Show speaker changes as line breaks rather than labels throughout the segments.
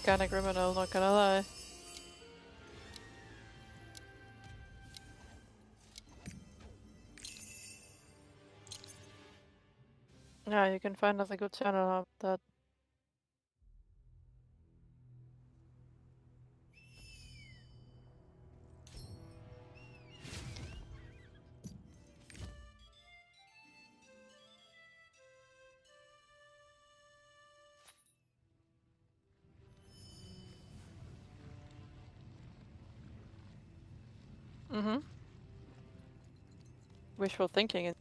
kinda criminal, not gonna lie. Yeah, you can find us a good channel of that. Mm-hmm. Wishful thinking is...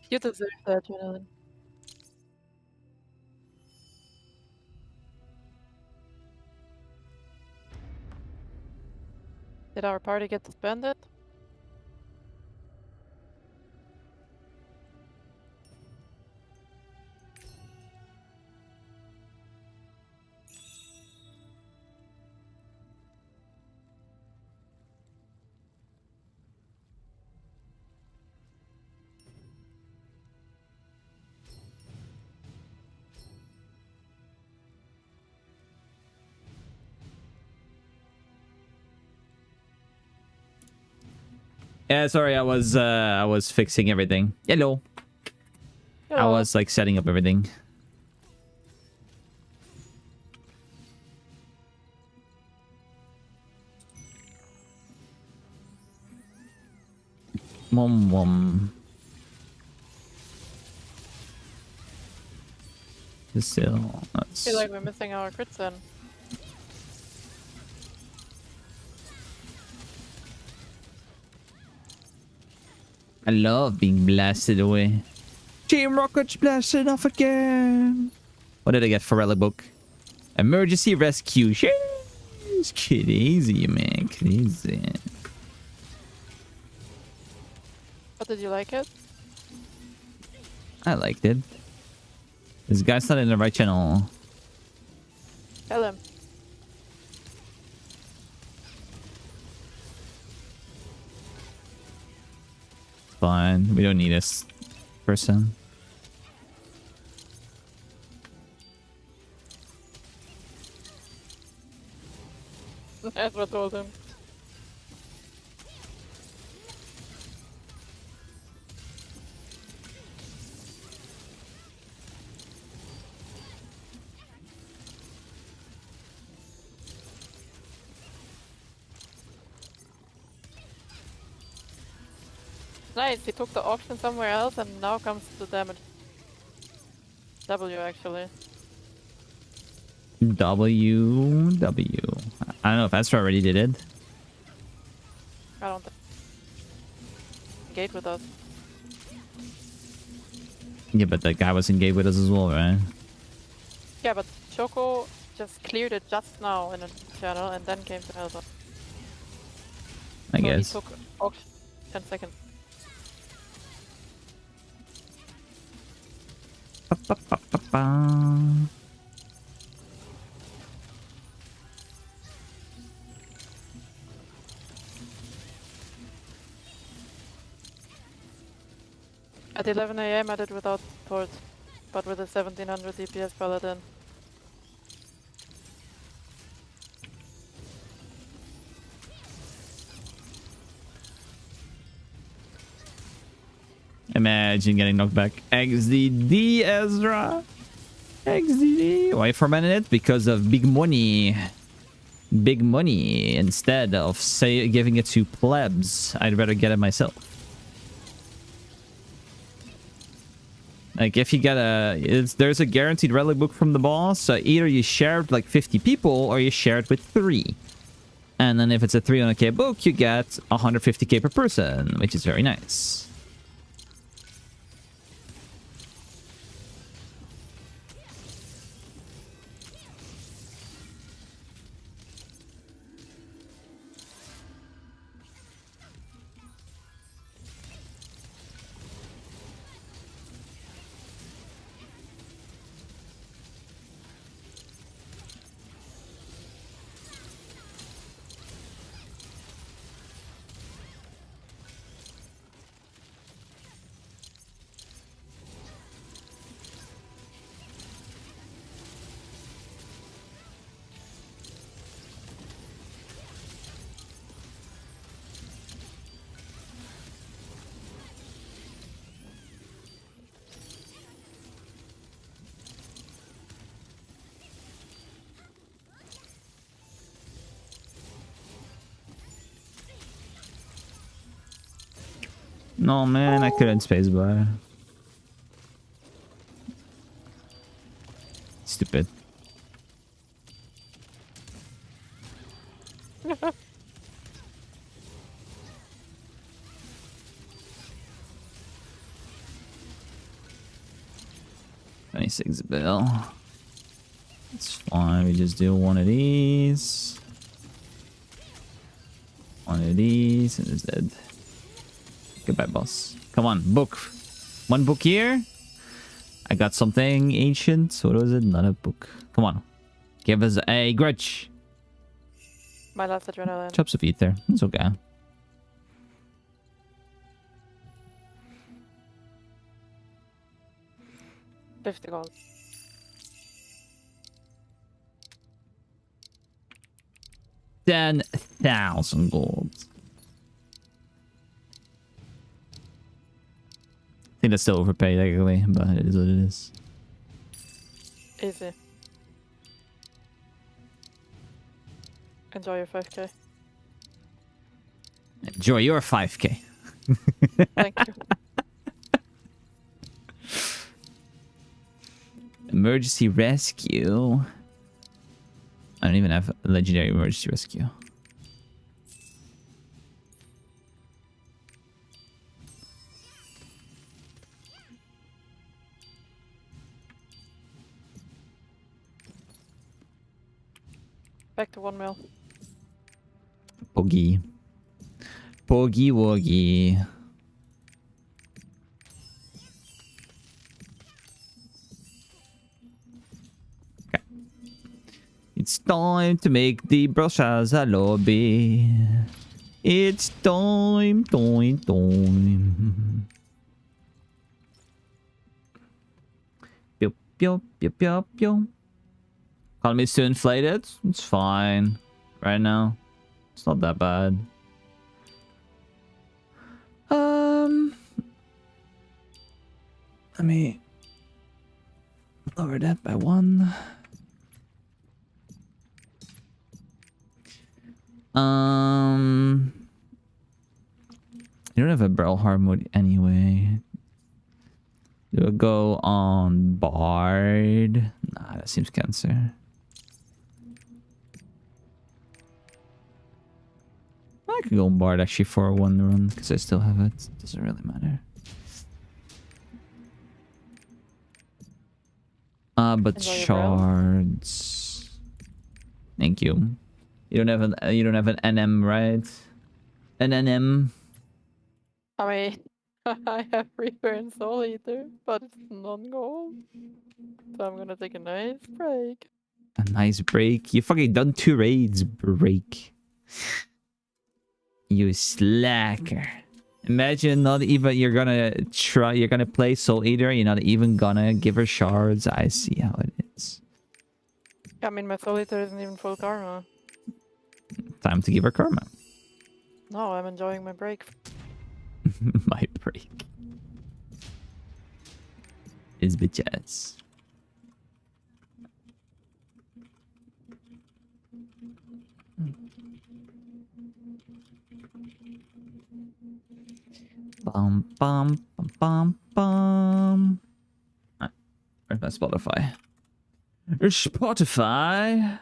You deserve that, you know. Did our party get disbanded?
Yeah, sorry, I was fixing everything. Hello. I
Hello.
was like setting up everything. Mom. Still,
I feel like we're missing our crits then.
I love being blasted away. Team Rocket's blasted off again. What did I get for relic book? Emergency rescue. Sheesh, crazy, man, crazy.
But did you like it?
I liked it. This guy's not in the right channel.
Tell him.
Fine, we don't need this person.
That's what I told him. Nice, he took the auction somewhere else and now comes the damage. W actually.
W. I don't know if Astra already did it.
I don't think. Engage with us.
Yeah, but that guy was engaged with us as well, right?
Yeah, but Choco just cleared it just now in a channel and then came to help us.
I guess.
He took auction 10 seconds. At 11 AM I did without support, but with a 1700 DPS paladin.
Imagine getting knocked back. XDD, Ezra. XDD. Why for a minute? Because of big money. Big money. Instead of giving it to plebs, I'd rather get it myself. Like if you get there's a guaranteed relic book from the boss. So either you share it with like 50 people or you share it with 3. And then if it's a 300k book, you get 150k per person, which is very nice. No, man, I couldn't spacebar. Stupid. $26 bill. It's fine. We just do one of these. One of these, and it's dead. Goodbye, boss. Come on, book. One book here. I got something ancient. What was it? Not a book. Come on. Give us a grudge.
My last adrenaline.
Chops of ether. It's okay.
$50.
10,000 gold. I think that's still overpaid, actually, but it is what it is.
Easy. Enjoy your 5k.
Enjoy your 5k.
Thank you.
Emergency rescue. I don't even have a legendary emergency rescue.
Back to 1 mil.
Boogie. Boogie woogie. Okay. It's time to make the Brelshaza lobby. It's time. Pew, pew, pew, pew, pew. Economy's too inflated. It's fine. Right now. It's not that bad. Let me lower that by 1. You don't have a Brelhar mode anyway. Do I go on Bard? Nah, that seems cancer. I could go on Bard actually for 1 run because I still have it. Doesn't really matter. But
Enjoy your
shards. Thank you. You don't have an NM, right? An NM.
I mean, I have Reaper and Soul Eater, but it's non-gold. So I'm gonna take a nice break.
A nice break. You fucking done 2 raids. Break. You slacker. Imagine not even you're gonna play Soul Eater, you're not even gonna give her shards. I see how it is.
I mean, my Soul Eater isn't even full karma.
Time to give her karma.
No, I'm enjoying my break.
My break. Is bitches. Bum bum bum bum bum. Ah, where's my Spotify? Spotify.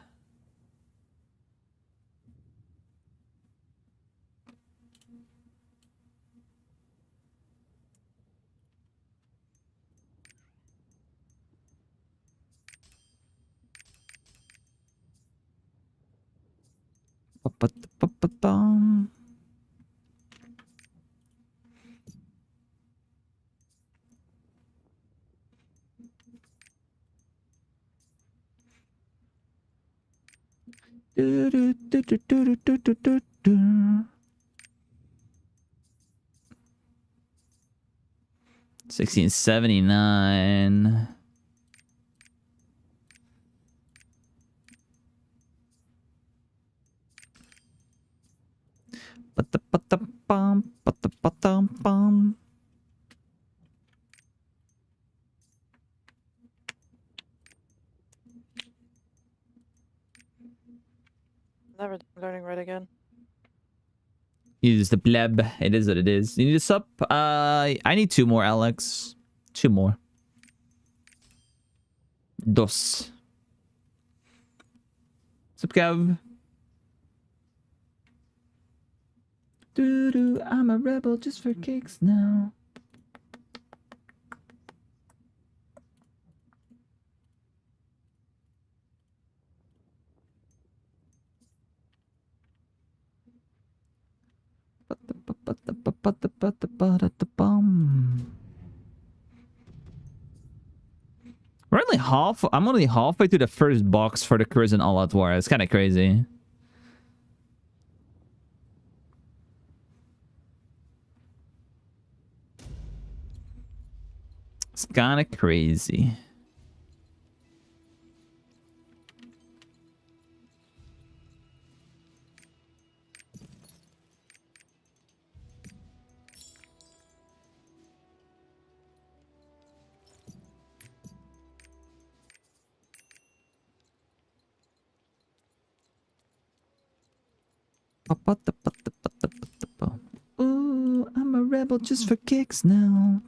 Ba-ba-da-ba-ba-dum. Do, do, do, do, do, do, do, do, do. 1679. Ba-da-ba-da-bum, ba-da-ba-dum-bum.
Never learning red again.
Use the pleb. It is what it is. You need a sub? I need 2 more, Alex. 2 more. Dos. Sup, Kev? Doo-doo, I'm a rebel just for kicks now. We're only half. I'm only halfway to the first box for the Cruisin' All Out War. It's kind of crazy. It's kind of crazy. Ooh, I'm a rebel just for kicks now.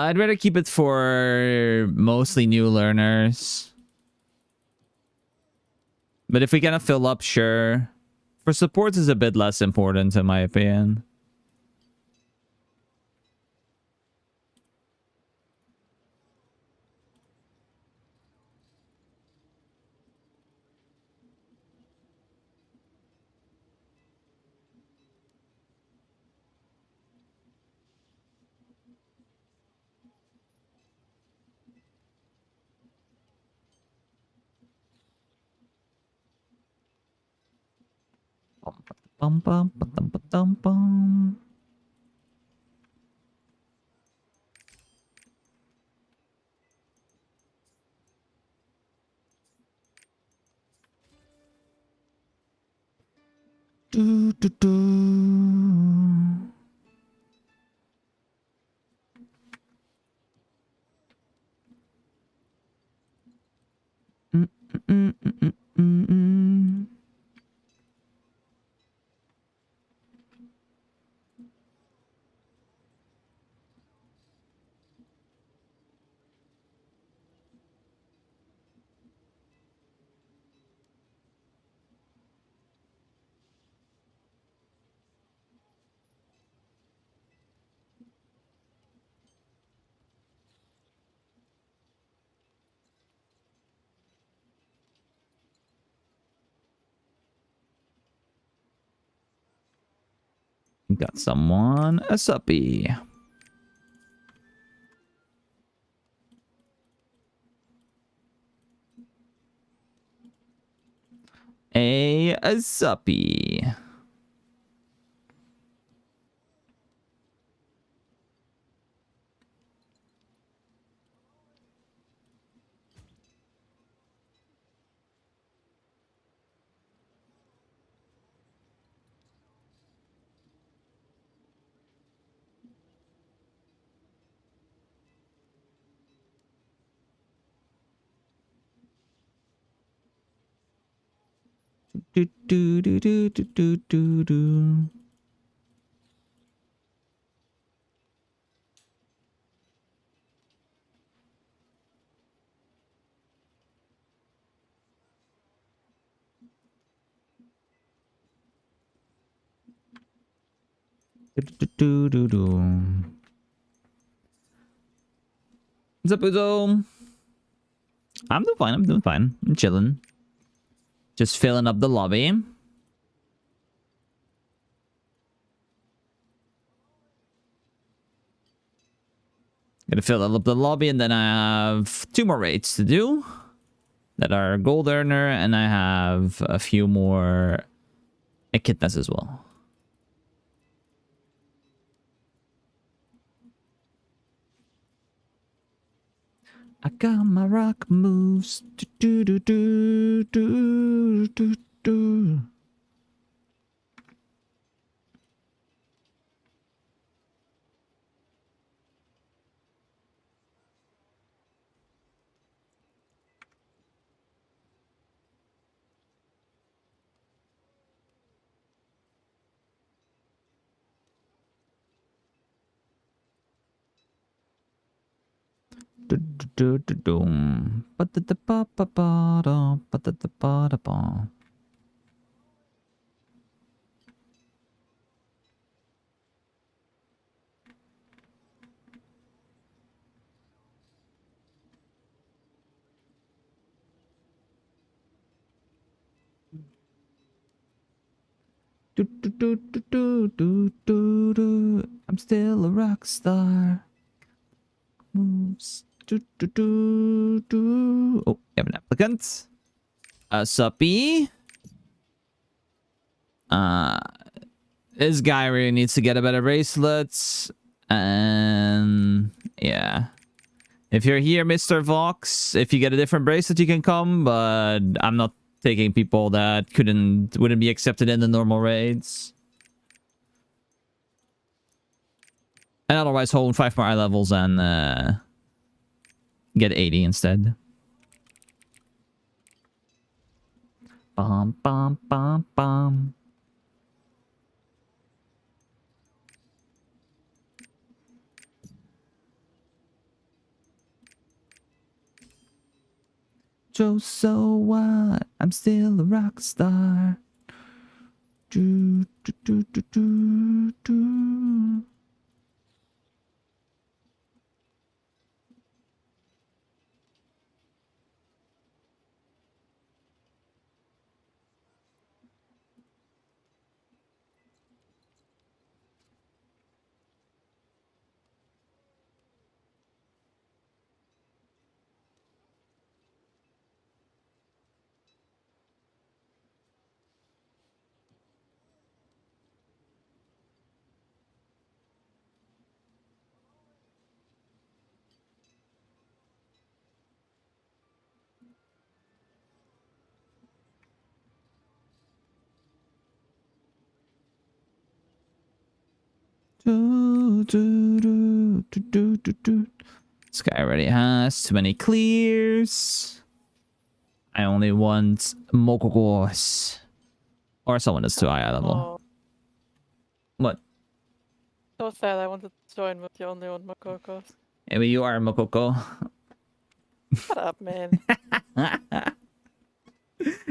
I'd rather keep it for mostly new learners. But if we kind of fill up, sure. For supports is a bit less important in my opinion. Bum bum ba dum ba dum bum. Do do do. Mm, mm, mm, mm, mm, mm. Got someone a suppy. A suppy. Do do do do do do do do. Do do do do. What's up, Uzo? I'm doing fine. I'm doing fine. I'm chilling. Just filling up the lobby. Gonna fill up the lobby, and then I have 2 more raids to do that are gold earner, and I have a few more echidnas as well. I got my rock moves. Do do do do do do. I'm still a rock star. Moves. Oh, you have an applicant. Suppy. This guy really needs to get a better bracelets. And yeah. If you're here, Mr. Vox, if you get a different bracelet, you can come, but I'm not taking people that wouldn't be accepted in the normal raids. And otherwise hold 5 more eye levels and get 80 instead. Bum bum bum bum. Joe, so what? I'm still a rock star. Do do do do do do. Do, do, do, do, do, do, do. This guy already has too many clears. I only want Mokokos. Or someone that's too high level.
Oh,
What?
so sad. I wanted to join, but you only want Makokos.
Maybe you are Mokoko.
Shut up, man.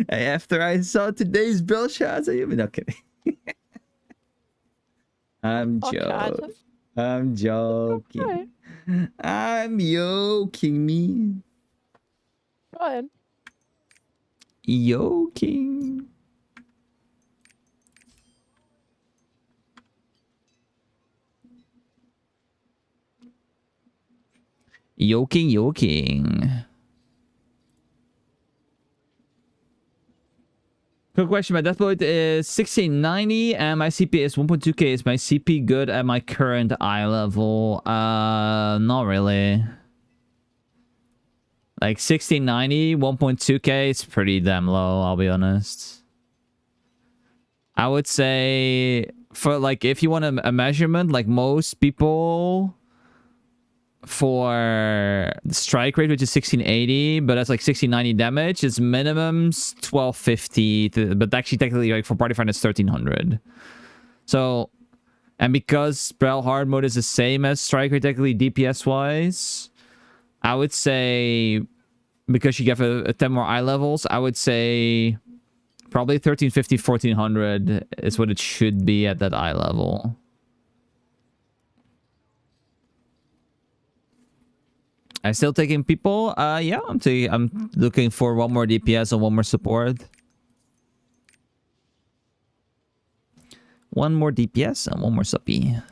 After I saw today's Brelshaza, you've been okay. I'm
Okay,
joking. I'm joking.
Okay.
I'm joking me.
Go ahead.
Joking. Yoking. Quick question, my death point is 1690 and my CP is 1.2k. Is my CP good at my current eye level? Not really. Like 1690, 1.2k is pretty damn low, I'll be honest. I would say for like if you want a measurement, like most people for the strike rate, which is 1680, but that's like 1690 damage, it's minimums 1250, but actually technically like for party find it's 1300. So, and because Brel hard mode is the same as strike rate technically DPS wise, I would say because you get a 10 more eye levels, I would say probably 1350, 1400 is what it should be at that eye level. I'm still taking people. Yeah, I'm looking for one more DPS and one more support. One more DPS and one more suppy.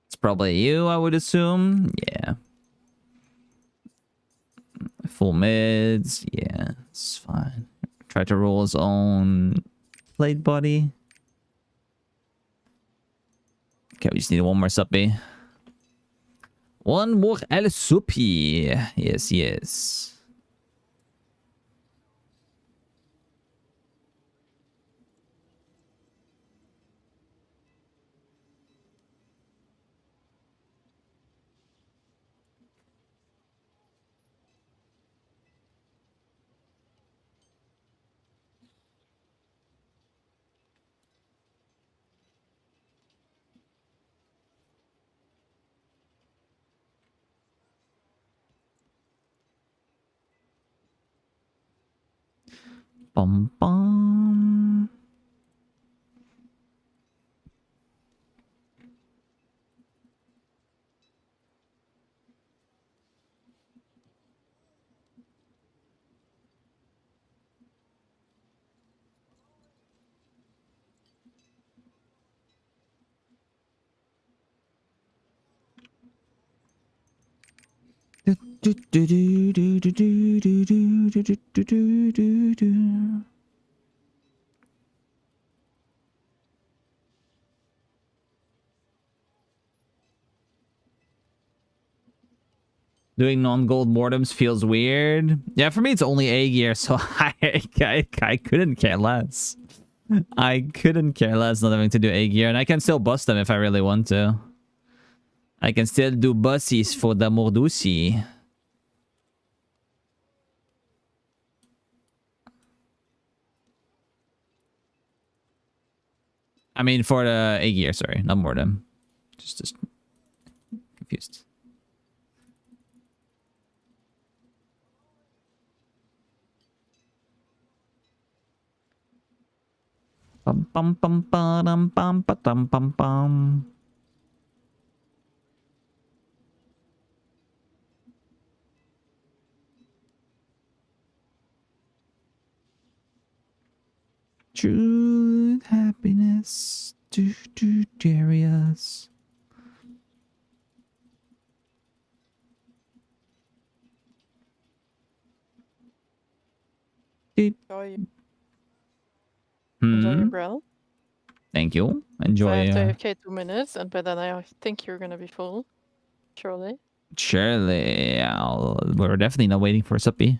It's probably you, I would assume. Yeah. Full mids. Yeah, it's fine. Try to roll his own plate body. Okay, we just need one more suppy. One more El Suppy. Yes, yes. Bum bum. Doing non-gold mortems feels weird. Yeah, for me it's only A gear, so I couldn't care less. I couldn't care less not having to do A gear, and I can still bust them if I really want to. I can still do bussies for the Mordusi. I mean, for the A gear, sorry, not mortem. Just confused. Bum bum bum bum bum bum bum bum. True happiness. Do Darius.
Enjoy your Brel.
Thank you.
So I
Enjoy.
have to AFK 2 minutes, and by then I think you're gonna be full. Surely.
Surely. We're definitely not waiting for a suppy.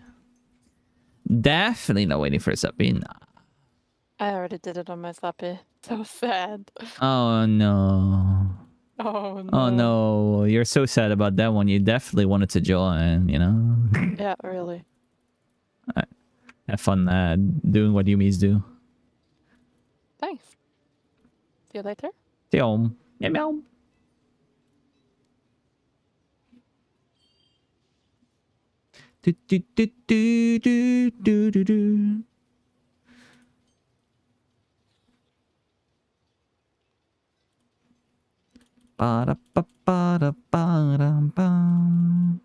Definitely not waiting for a suppy. Nah.
I already did it on my Slappy. So sad.
Oh no.
Oh no.
Oh no. You're so sad about that one. You definitely wanted to join, you know?
Yeah, really.
Have fun doing what Yumis do.
Thanks. See you later.
See you. Meow meow. Do do do do do do do do. Ba da ba ba da ba da ba.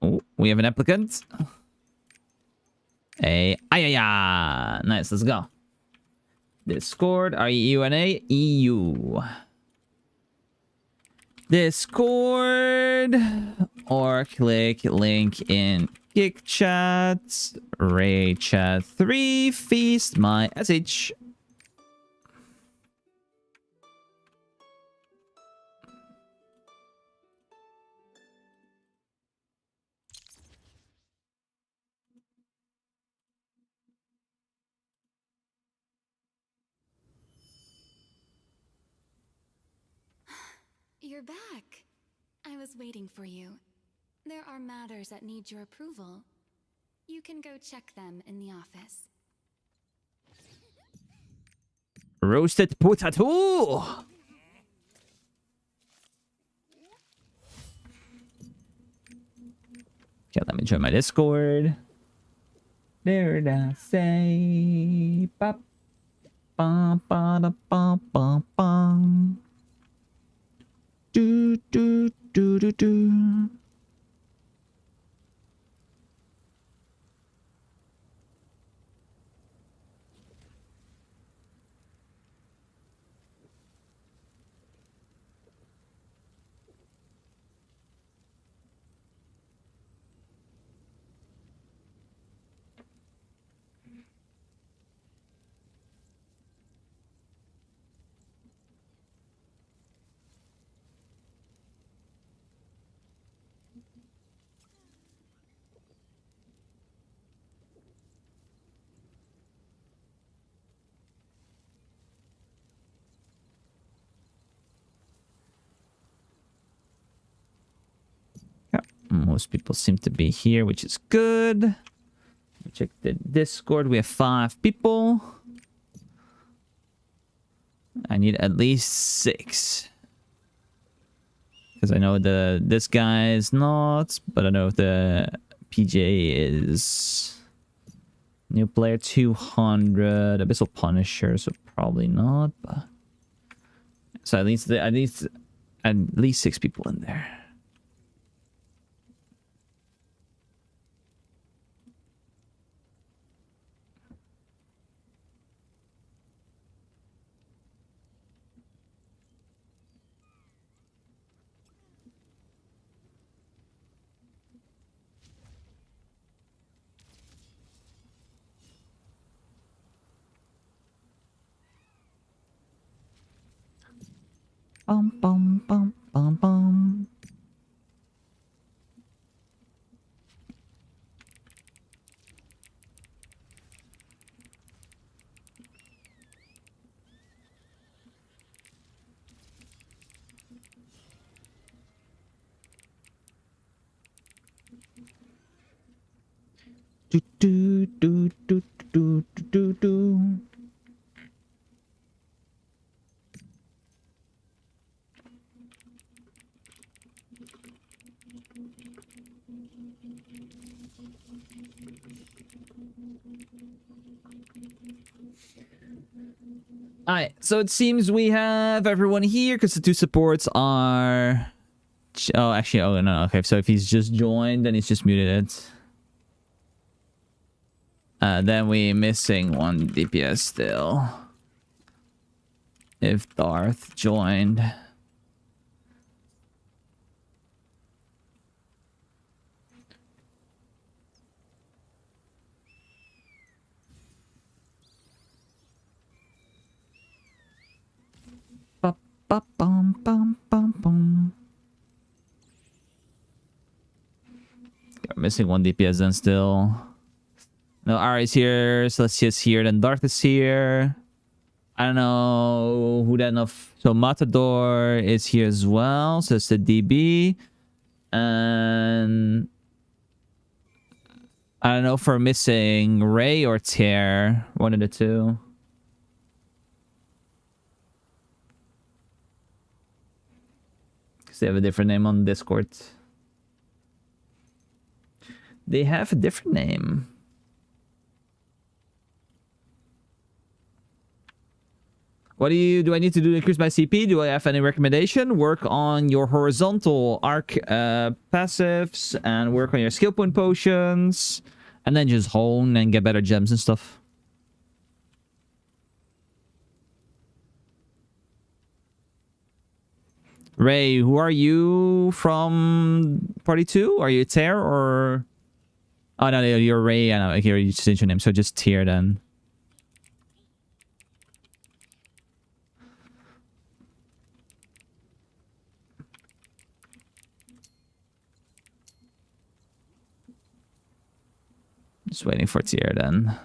Oh, we have an applicant. Ayaya. Nice, let's go. Discord, REUNA, EU. Discord. Or click link in Kick Chat. Raid Chat 3. Feast my SH.
You're back. I was waiting for you. There are matters that need your approval. You can go check them in the office.
Roasted potato! Okay, let me join my Discord. There it I say. Ba ba ba da ba ba ba. Do do do do do. Yeah, most people seem to be here, which is good. Check the Discord. We have 5 people. I need at least 6. Because I know this guy is not, but I know the PJ is. New player 200. Abyssal Punisher, so probably not. But so at least 6 people in there. Bum bum bum bum bum. Do do do do do do do do. Alright, so it seems we have everyone here because the 2 supports are. Oh, actually, oh no, okay. So if he's just joined, then he's just muted it. Then we missing 1 DPS still. If Darth joined. Ba ba bum bum bum bum. We're missing 1 DPS then still. No, Ari's here, Celestia's here, then Darth is here. I don't know who that enough. So Matador is here as well. So it's the DB. And I don't know if we're missing Ray or Tear. One of the 2. Because they have a different name on Discord. They have a different name. What do I need to do to increase my CP? Do I have any recommendation? Work on your horizontal arc passives and work on your skill point potions. And then just hone and get better gems and stuff. Ray, who are you from party 2? Are you Tear or... Oh, no, you're Ray. I know. Here, you changed your name. So just Tear then. Just waiting for Tier then.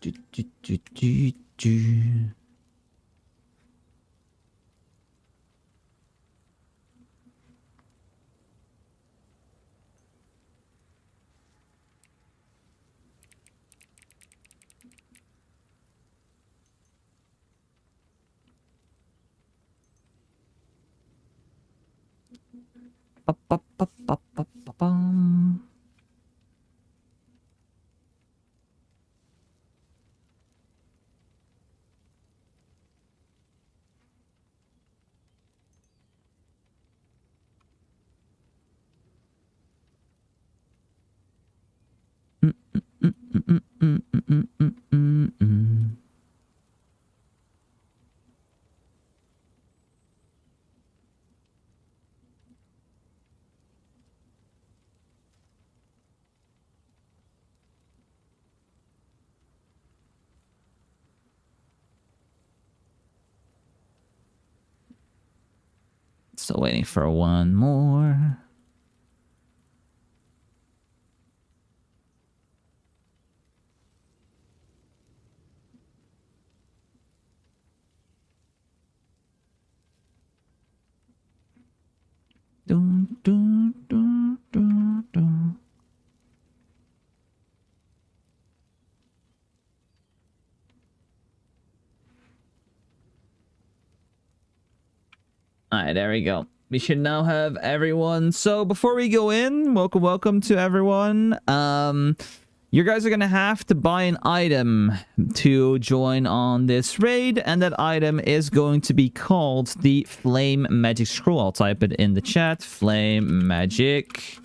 Do, do, do, do, do. Ba, ba, ba, ba, ba, ba, bum. Mm, mm, mm, mm, mm, mm, mm, mm, mm. Still waiting for one more. Dun, dun, dun, dun, dun. Alright, there we go. We should now have everyone. So before we go in, welcome to everyone. You guys are gonna have to buy an item to join on this raid, and that item is going to be called the Flame Magic Scroll. I'll type it in the chat. Flame Magic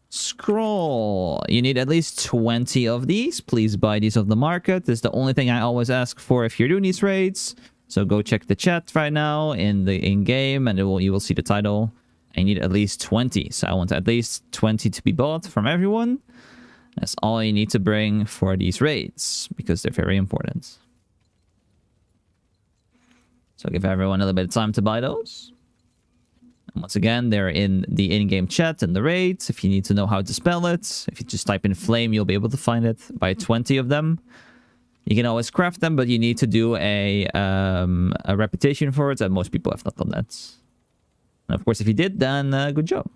Scroll. You need at least 20 of these. Please buy these off the market. This is the only thing I always ask for if you're doing these raids. So go check the chat right now in the in-game, and you will see the title. I need at least 20. So I want at least 20 to be bought from everyone. That's all you need to bring for these raids, because they're very important. So give everyone a little bit of time to buy those. And once again, they're in the in-game chat and the raids. If you need to know how to spell it, if you just type in flame, you'll be able to find it. Buy 20 of them. You can always craft them, but you need to do a reputation for it, and most people have not done that. And of course, if you did, then good job.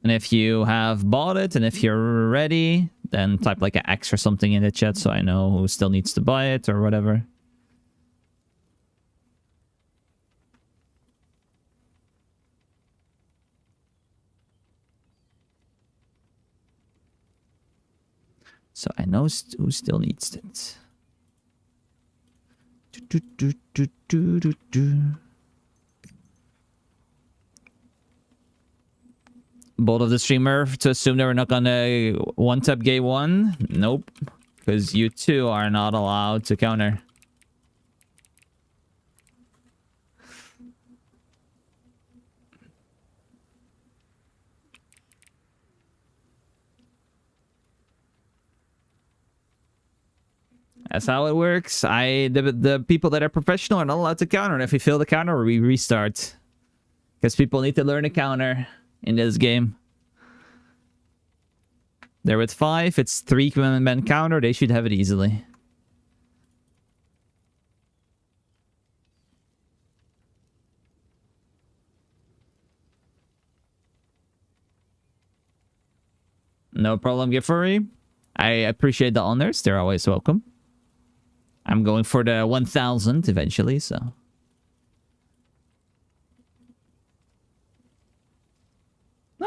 And if you have bought it, and if you're ready, then type like an X or something in the chat so I know who still needs to buy it or whatever. So I know who still needs it. Do, do, do, do, do, do. Bold of the streamer to assume that we're not gonna one-tap gay one? Nope. Because you two are not allowed to counter. That's how it works. The people that are professional are not allowed to counter, and if we fail the counter, we restart. Because people need to learn a counter in this game. They're with 5. It's 3 men counter. They should have it easily. No problem, Giffuri. I appreciate the honors. They're always welcome. I'm going for the 1000 eventually, so.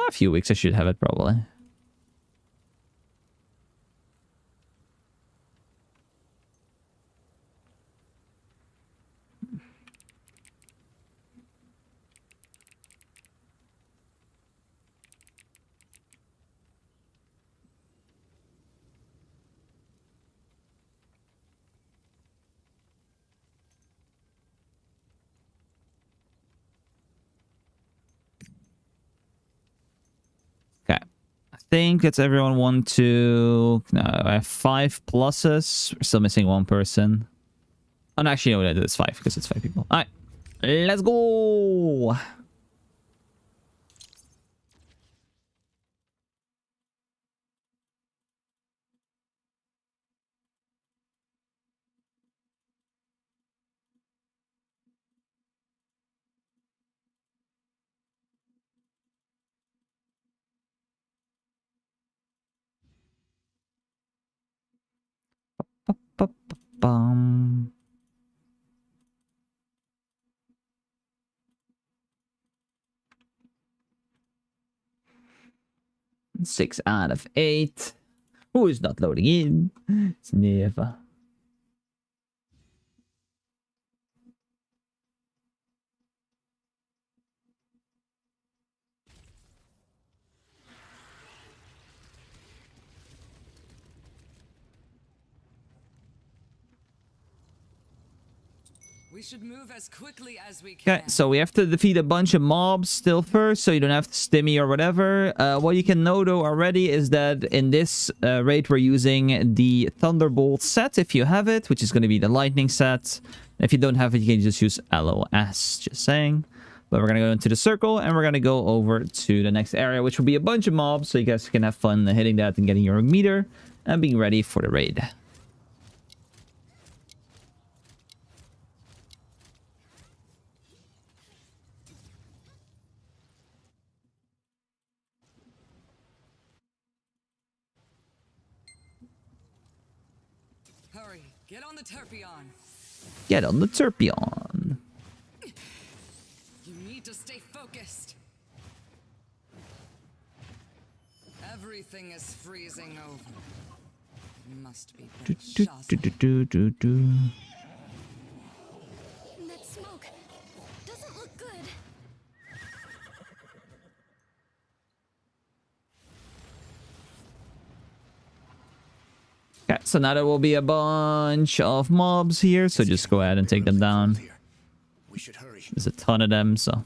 A few weeks I should have it probably. think it's everyone 1, 2... No, I have 5 pluses. We're still missing 1 person. Oh, no, actually, no, it's 5 because it's 5 people. All right, let's go. Bum. 6 out of 8. Who is not loading in? It's never.
We should move as quickly as we can.
Okay, so we have to defeat a bunch of mobs still first, so you don't have to stimmy or whatever. What you can know though already is that in this raid we're using the Thunderbolt set if you have it, which is going to be the lightning set. If you don't have it, you can just use LOS, just saying. But we're going to go into the circle and we're going to go over to the next area, which will be a bunch of mobs, so you guys can have fun hitting that and getting your meter and being ready for the raid.
Hurry, get on the Terpion.
Get on the Terpion.
You need to stay focused. Everything is freezing over. It must be Brelshaza.
That smoke doesn't look good.
Okay, so now there will be a bunch of mobs here, so just go ahead and take them down.
We should hurry.
There's a ton of them, so...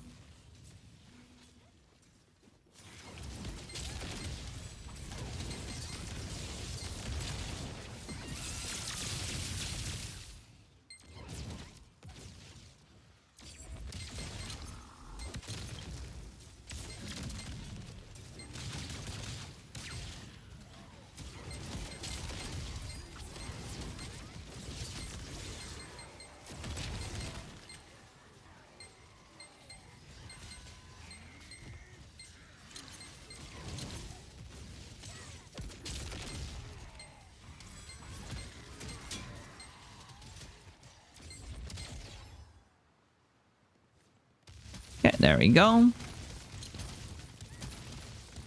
Okay, there we go.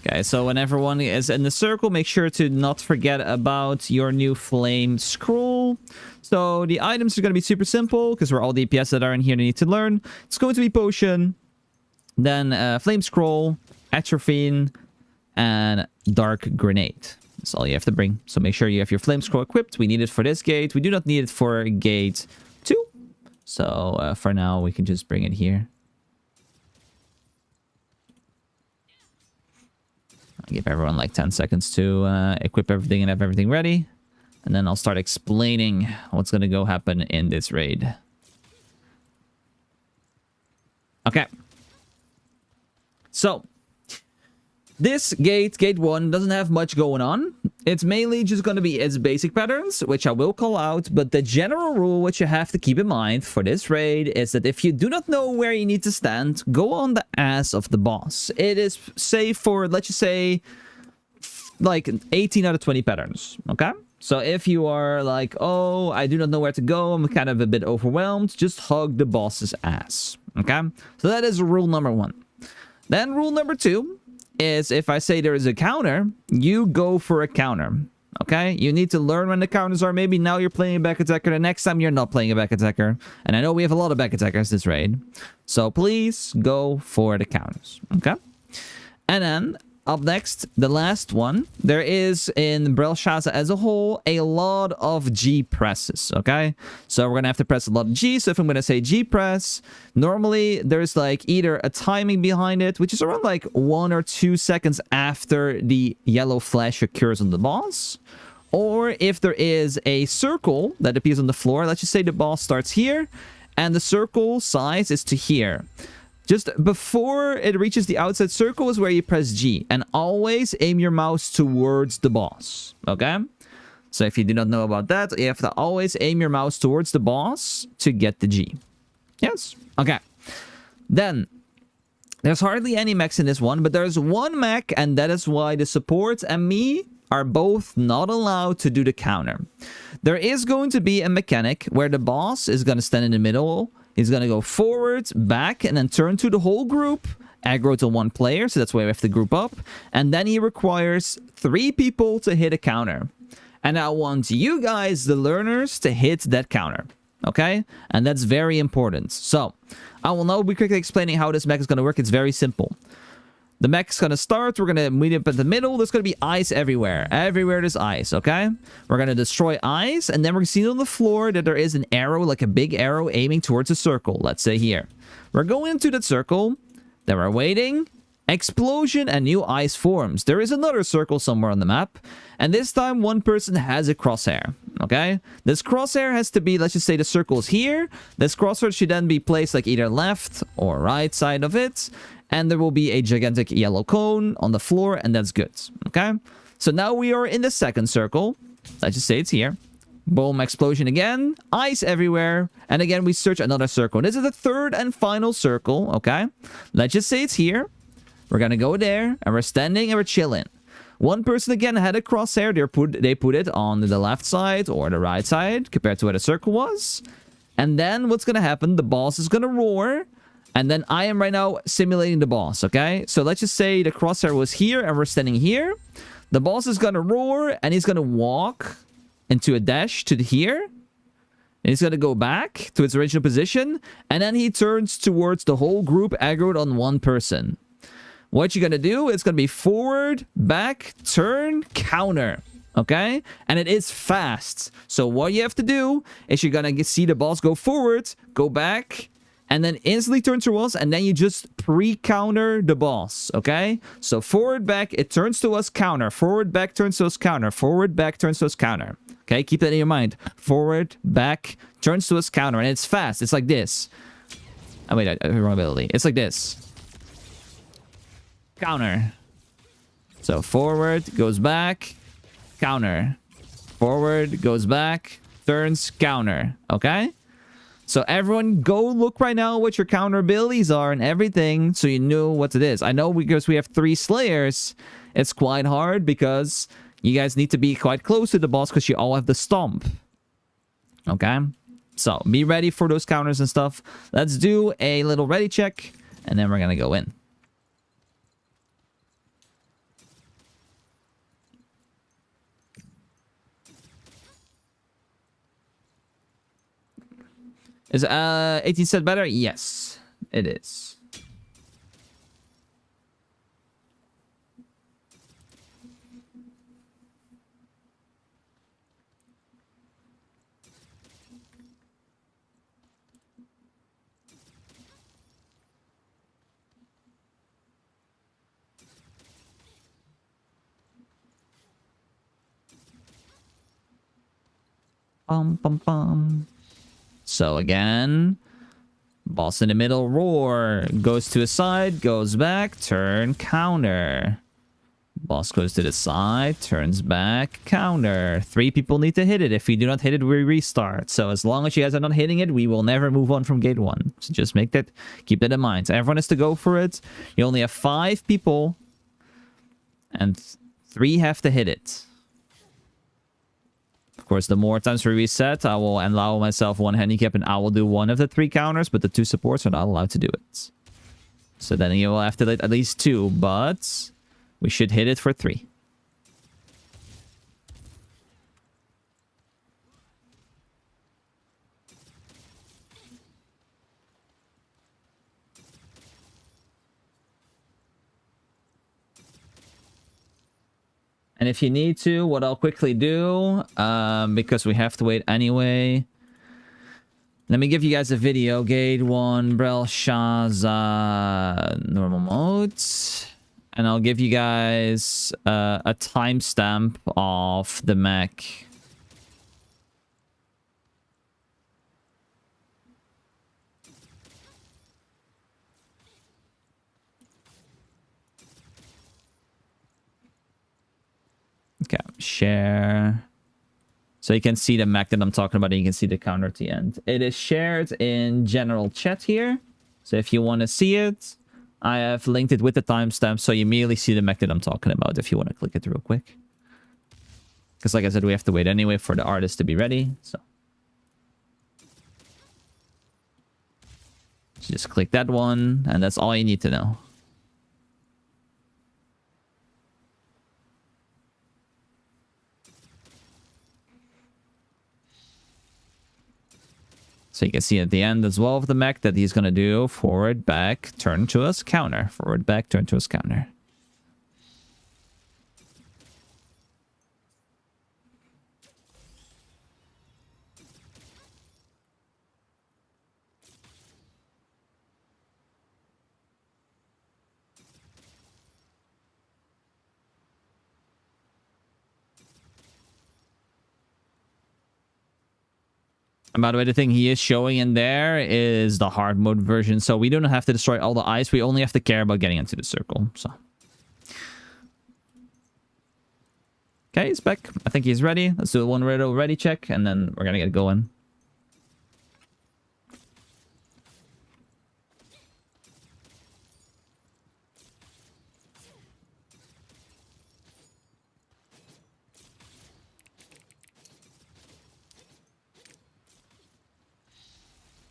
Okay, so when everyone is in the circle, make sure to not forget about your new flame scroll. So the items are going to be super simple because we're all DPS that are in here that need to learn. It's going to be potion, then flame scroll, atropine, and dark grenade. That's all you have to bring. So make sure you have your flame scroll equipped. We need it for this gate. We do not need it for gate 2. So for now, we can just bring it here. I'll give everyone like 10 seconds to equip everything and have everything ready. And then I'll start explaining what's going to go happen in this raid. Okay. So, this gate 1, doesn't have much going on. It's mainly just going to be its basic patterns, which I will call out. But the general rule which you have to keep in mind for this raid is that if you do not know where you need to stand, go on the ass of the boss. It is safe for, let's just say, like 18 out of 20 patterns, okay? So if you are like, oh, I do not know where to go, I'm kind of a bit overwhelmed, just hug the boss's ass, okay? So that is rule number 1. Then rule number 2 is if I say there is a counter, you go for a counter, okay? You need to learn when the counters are. Maybe now you're playing a back attacker, the next time you're not playing a back attacker. And I know we have a lot of back attackers this raid. So please go for the counters, okay? And then up next, the last one. There is, in Brelshaza as a whole, a lot of G presses, okay? So we're gonna have to press a lot of G. So if I'm gonna say G press, normally there's like either a timing behind it, which is around like 1 or 2 seconds after the yellow flash occurs on the boss. Or if there is a circle that appears on the floor, let's just say the boss starts here, and the circle size is to here. Just before it reaches the outside circle is where you press G. And always aim your mouse towards the boss. Okay? So if you do not know about that, you have to always aim your mouse towards the boss to get the G. Yes? Okay. Then, there's hardly any mechs in this one, but there's one mech, and that is why the support and me are both not allowed to do the counter. There is going to be a mechanic where the boss is going to stand in the middle. He's going to go forward, back, and then turn to the whole group. Aggro to one player, so that's why we have to group up. And then he requires 3 people to hit a counter. And I want you guys, the learners, to hit that counter. Okay? And that's very important. So, I will now be quickly explaining how this mech is going to work. It's very simple. The mech's gonna start. We're gonna meet up at the middle. There's gonna be ice everywhere. Everywhere there's ice, okay? We're gonna destroy ice, and then we're gonna see on the floor that there is an arrow, like a big arrow, aiming towards a circle. Let's say here. We're going into that circle. Then we're waiting. Explosion, and new ice forms. There is another circle somewhere on the map. And this time, one person has a crosshair, okay? This crosshair has to be, let's just say the circle's here. This crosshair should then be placed like either left or right side of it. And there will be a gigantic yellow cone on the floor, and that's good, okay? So now we are in the second circle. Let's just say it's here. Boom, explosion again. Ice everywhere. And again, we search another circle. This is the third and final circle, okay? Let's just say it's here. We're gonna go there, and we're standing, and we're chilling. One person, again, had a crosshair. They put it on the left side or the right side, compared to where the circle was. And then what's gonna happen? The boss is gonna roar. And then I am right now simulating the boss, okay? So let's just say the crosshair was here and we're standing here. The boss is going to roar and he's going to walk into a dash to here. And he's going to go back to its original position. And then he turns towards the whole group aggroed on one person. What you're going to do is going to be forward, back, turn, counter. Okay? And it is fast. So what you have to do is you're going to see the boss go forward, go back, and then instantly turn to us, and then you just pre-counter the boss, okay? So forward, back, it turns to us, counter. Forward, back, turns to us, counter. Forward, back, turns to us, counter. Okay, keep that in your mind. Forward, back, turns to us, counter. And it's fast. It's like this. Oh, wait, wrong ability. It's like this. Counter. So forward, goes back, counter. Forward, goes back, turns, counter. Okay? So everyone go look right now what your counter abilities are and everything so you know what it is. I know because we have 3 slayers, it's quite hard because you guys need to be quite close to the boss because you all have the stomp. Okay? So be ready for those counters and stuff. Let's do a little ready check and then we're gonna go in. Is 18 set better? Yes, it is. Bum bum bum. So again, boss in the middle, roar, goes to the side, goes back, turn, counter. Boss goes to the side, turns back, counter. 3 people need to hit it. If we do not hit it, we restart. So as long as you guys are not hitting it, we will never move on from gate 1. So just keep that in mind. So everyone has to go for it. You only have 5 people, and 3 have to hit it. Of course, the more times we reset, I will allow myself 1 handicap and I will do 1 of the 3 counters, but the 2 supports are not allowed to do it. So then you will have to hit at least 2, but we should hit it for 3. And if you need to, what I'll quickly do, because we have to wait anyway. Let me give you guys a video. Gate 1, Brelshaza, normal modes. And I'll give you guys a timestamp of the mech. Okay, share. So you can see the mech that I'm talking about, and you can see the counter at the end. It is shared in general chat here. So if you want to see it, I have linked it with the timestamp, so you immediately see the mech that I'm talking about if you want to click it real quick. Because like I said, we have to wait anyway for the artist to be ready. So just click that one, and that's all you need to know. So you can see at the end as well of the mech that he's going to do forward, back, turn to us, counter. Forward, back, turn to us, counter. And by the way, the thing he is showing in there is the hard mode version. So we don't have to destroy all the ice. We only have to care about getting into the circle. So. Okay, he's back. I think he's ready. Let's do a one ready check, and then we're going to get going.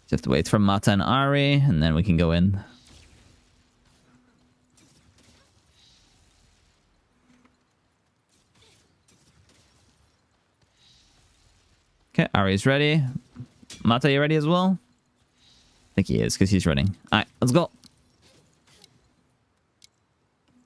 Just have to wait for Mata and Ari, and then we can go in. Okay, Ari's ready. Mata, you ready as well? I think he is, because he's running. Alright, let's go.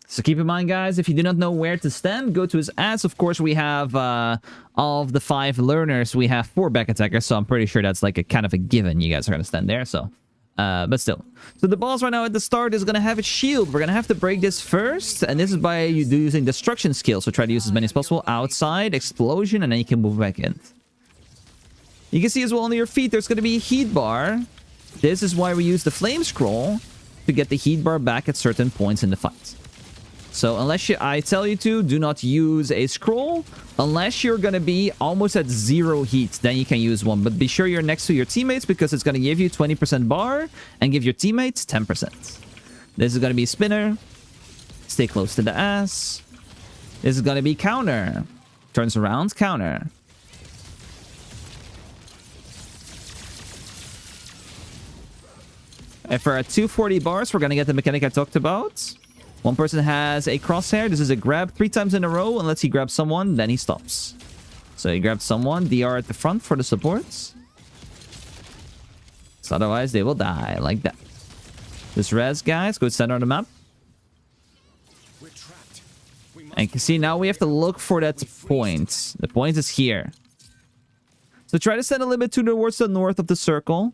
So keep in mind, guys, if you do not know where to stand, go to his ads. Of course, we have all of the 5 learners. We have 4 back attackers, so I'm pretty sure that's like a kind of a given. You guys are going to stand there, so... but still. So the boss right now at the start is going to have its shield. We're going to have to break this first, and this is by using destruction skill. So try to use as many as possible. Outside, explosion, and then you can move back in. You can see as well under your feet, there's going to be a heat bar. This is why we use the flame scroll to get the heat bar back at certain points in the fight. So unless I tell you to, do not use a scroll. Unless you're going to be almost at 0 heat, then you can use one. But be sure you're next to your teammates, because it's going to give you 20% bar and give your teammates 10%. This is going to be spinner. Stay close to the ass. This is going to be counter. Turns around, counter. And for 240 bars, we're going to get the mechanic I talked about. One person has a crosshair. This is a grab 3 times in a row. Unless he grabs someone, then he stops. So he grabs someone. DR at the front for the supports. So otherwise, they will die like that. This res, guys, go center on the map. And you can see now we have to look for that point. The point is here. So try to stand a little bit towards the north of the circle.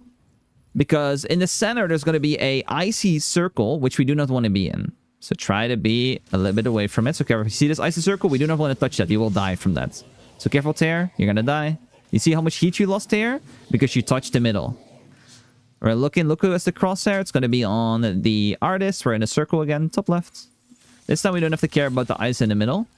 Because in the center, there's going to be a icy circle, which we do not want to be in. So try to be a little bit away from it. So careful. If you see this icy circle, we do not want to touch that. You will die from that. So careful, Tear. You're going to die. You see how much heat you lost, Tear? Because you touched the middle. We're looking. Look at the crosshair. It's going to be on the artist. We're in a circle again. Top left. This time we don't have to care about the ice in the middle.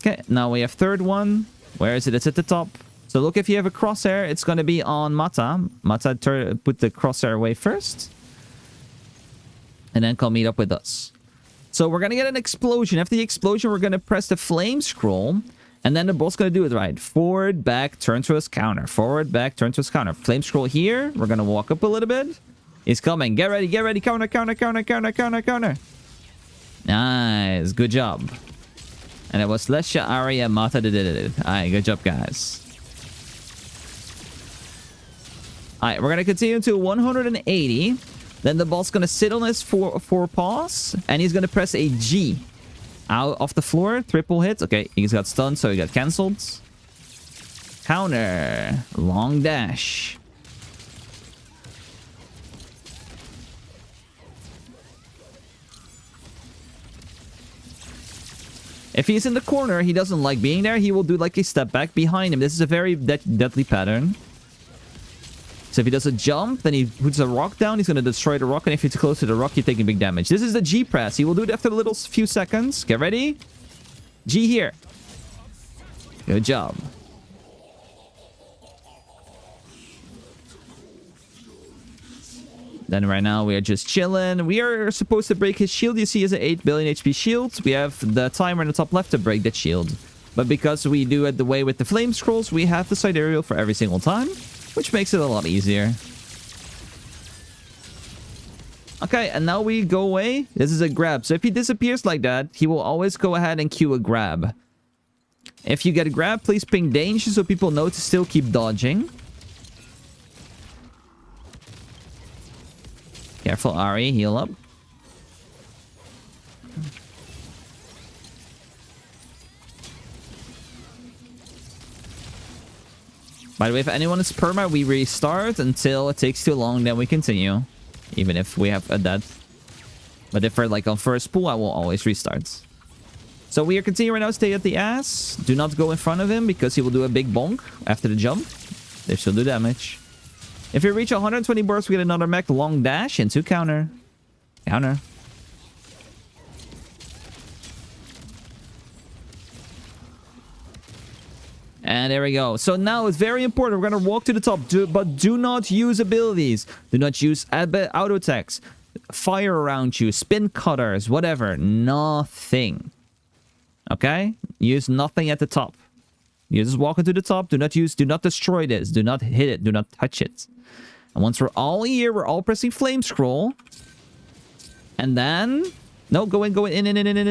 Okay. Now we have third one. Where is it? It's at the top. So look, if you have a crosshair, it's going to be on Mata. Mata, put the crosshair away first. And then come meet up with us. So we're going to get an explosion. After the explosion, we're going to press the flame scroll. And then the boss is going to do it right. Forward, back, turn to us, counter. Forward, back, turn to us, counter. Flame scroll here. We're going to walk up a little bit. He's coming. Get ready, get ready. Counter, counter, counter, counter, counter, counter. Nice. Good job. And it was Lesha, Arya, Mata that did it. Alright, good job, guys. Alright, we're going to continue to 180. Then the boss is going to sit on his four paws. And he's going to press a G. out off the floor. Triple hit. Okay, he's got stunned, so he got cancelled. Counter. Long dash. If he's in the corner, he doesn't like being there. He will do like a step back behind him. This is a very deadly pattern. So if he does a jump, then he puts a rock down. He's going to destroy the rock. And if he's close to the rock, you're taking big damage. This is the G press. He will do it after a little few seconds. Get ready. G here. Good job. Then right now we are just chilling. We are supposed to break his shield. You see, he has an 8 billion HP shield. We have the timer in the top left to break that shield. But because we do it the way with the flame scrolls, we have the sidereal for every single time, which makes it a lot easier. Okay, and now we go away. This is a grab. So if he disappears like that, he will always go ahead and queue a grab. If you get a grab, please ping danger so people know to still keep dodging. Careful, Ari. Heal up. By the way, if anyone is perma, we restart until it takes too long, then we continue. Even if we have a death. But if we're like on first pool, I will always restart. So we are continuing right now. Stay at the ass. Do not go in front of him because he will do a big bonk after the jump. They still do damage. If you reach 120 bursts, we get another mech. Long dash into counter. Counter. And there we go. So now it's very important. We're going to walk to the top. But do not use abilities. Do not use auto attacks. Fire around you. Spin cutters. Whatever. Nothing. Okay? Use nothing at the top. You just walk into the top. Do not destroy this. Do not hit it. Do not touch it. And once we're all here, we're all pressing flame scroll. And then... No, go in.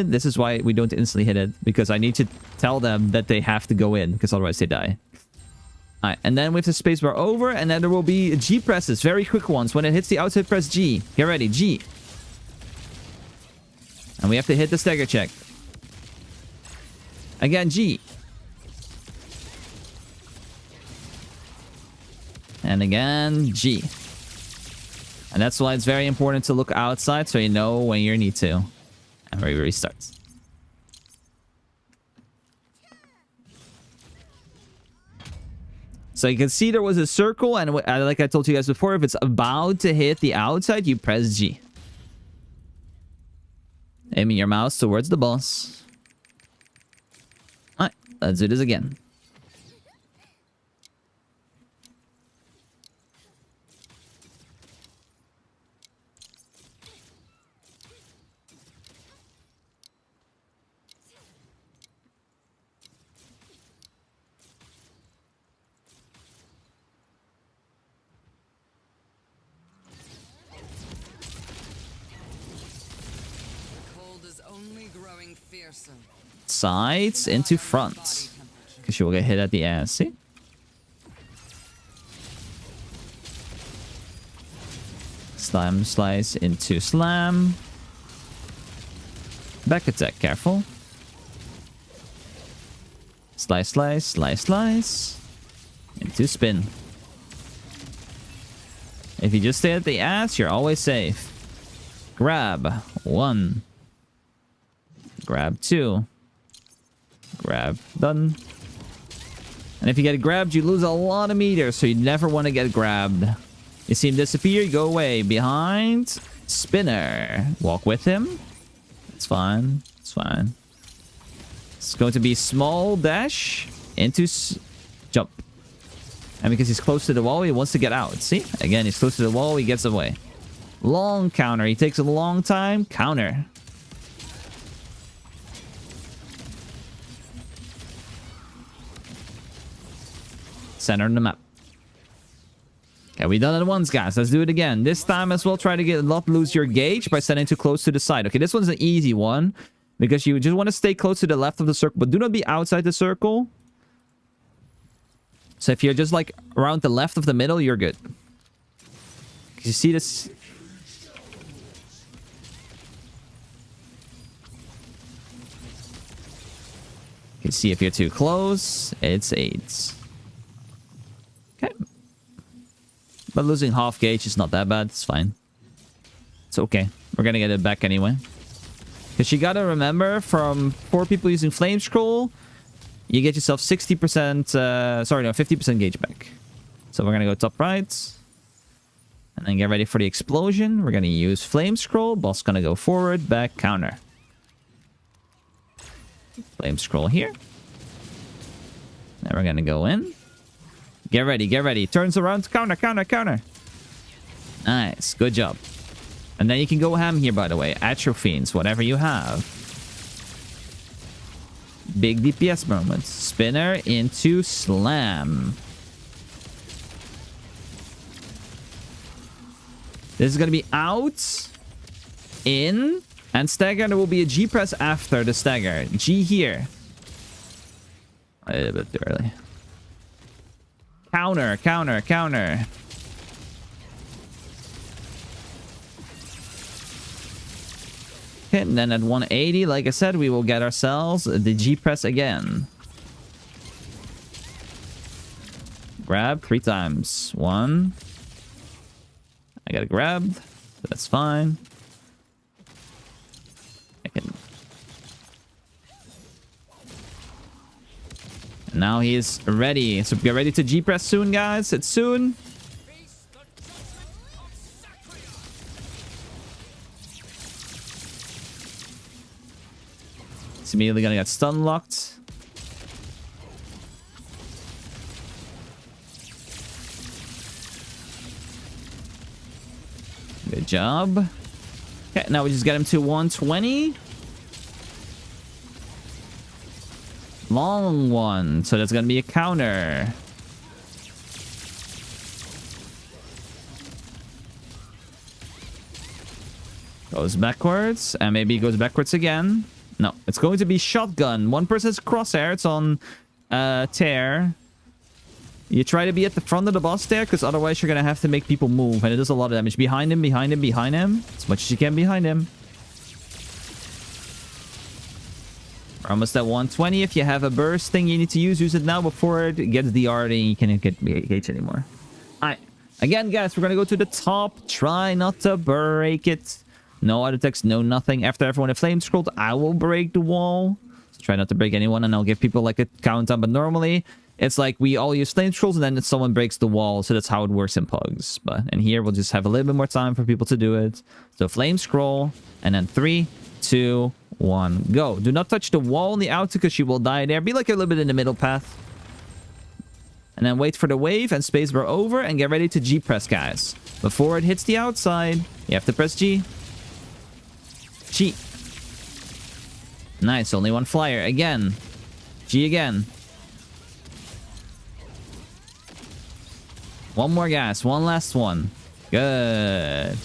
This is why we don't instantly hit it. Because I need to tell them that they have to go in. Because otherwise they die. Alright, and then with the spacebar over. And then there will be G presses. Very quick ones. When it hits the outside, press G. Get ready. G. And we have to hit the stagger check. Again, G. And again, G. And that's why it's very important to look outside so you know when you need to. And we restart. So you can see there was a circle, and like I told you guys before, if it's about to hit the outside, you press G. Aiming your mouse towards the boss. Alright, let's do this again. Sides into front. Because she will get hit at the ass. See? Slam slice into slam. Back attack, careful. Slice, slice, slice, slice. Into spin. If you just stay at the ass, you're always safe. Grab. 1. Grab 2. Grab. Done. And if you get grabbed, you lose a lot of meters, so you never want to get grabbed. You see him disappear, you go away. Behind. Spinner. Walk with him. It's fine. It's fine. It's going to be small dash into jump. And because he's close to the wall, he wants to get out. See? Again, he's close to the wall, he gets away. Long counter. He takes a long time. Counter. Center on the map. Okay, we done it once, guys. Let's do it again. This time as well, try to not lose your gauge by standing too close to the side. Okay, this one's an easy one. Because you just want to stay close to the left of the circle. But do not be outside the circle. So if you're just like around the left of the middle, you're good. You see this? see if you're too close. It's 8. Okay. But losing half gauge is not that bad. It's fine. It's okay. We're gonna get it back anyway. Because you gotta remember, from 4 people using Flame Scroll, you get yourself 60%... sorry, no, 50% gauge back. So we're gonna go top right. And then get ready for the explosion. We're gonna use Flame Scroll. Boss gonna go forward, back, counter. Flame Scroll here. Then we're gonna go in. Get ready, get ready. Turns around, counter, counter, counter. Nice, good job. And then you can go ham here, by the way. Atrophies, whatever you have. Big DPS moment. Spinner into slam. This is going to be out, in, and stagger. There will be a G press after the stagger. G here. A little bit too early. Counter, counter, counter. Okay, and then at 180, like I said, we will get ourselves the G press again. Grab 3 times. 1. I got it grabbed. That's fine. I can. And now he is ready. So get ready to G press soon, guys. It's soon. It's immediately gonna get stun locked. Good job. Okay, now we just get him to 120. Long one. So that's going to be a counter. Goes backwards. And maybe goes backwards again. No, it's going to be shotgun. One person's crosshair. It's on tear. You try to be at the front of the boss there, because otherwise you're going to have to make people move. And it does a lot of damage. Behind him, behind him, behind him. As much as you can behind him. We're almost at 120. If you have a burst thing you need to use it now before it gets DR'd and you can't get gauge anymore. Alright. Again, guys, we're going to go to the top. Try not to break it. No auto text, no nothing. After everyone has flame scrolled, I will break the wall. So try not to break anyone, and I'll give people like a countdown. But normally, it's like we all use flame scrolls and then someone breaks the wall. So that's how it works in pugs. And here we'll just have a little bit more time for people to do it. So flame scroll, and then 3, 2, 1, go. Do not touch the wall on the outside because you will die there. Be like a little bit in the middle path. And then wait for the wave and spacebar over and get ready to G press, guys. Before it hits the outside, you have to press G. G. Nice, only one flyer. Again. G again. One more, guys. One last one. Good.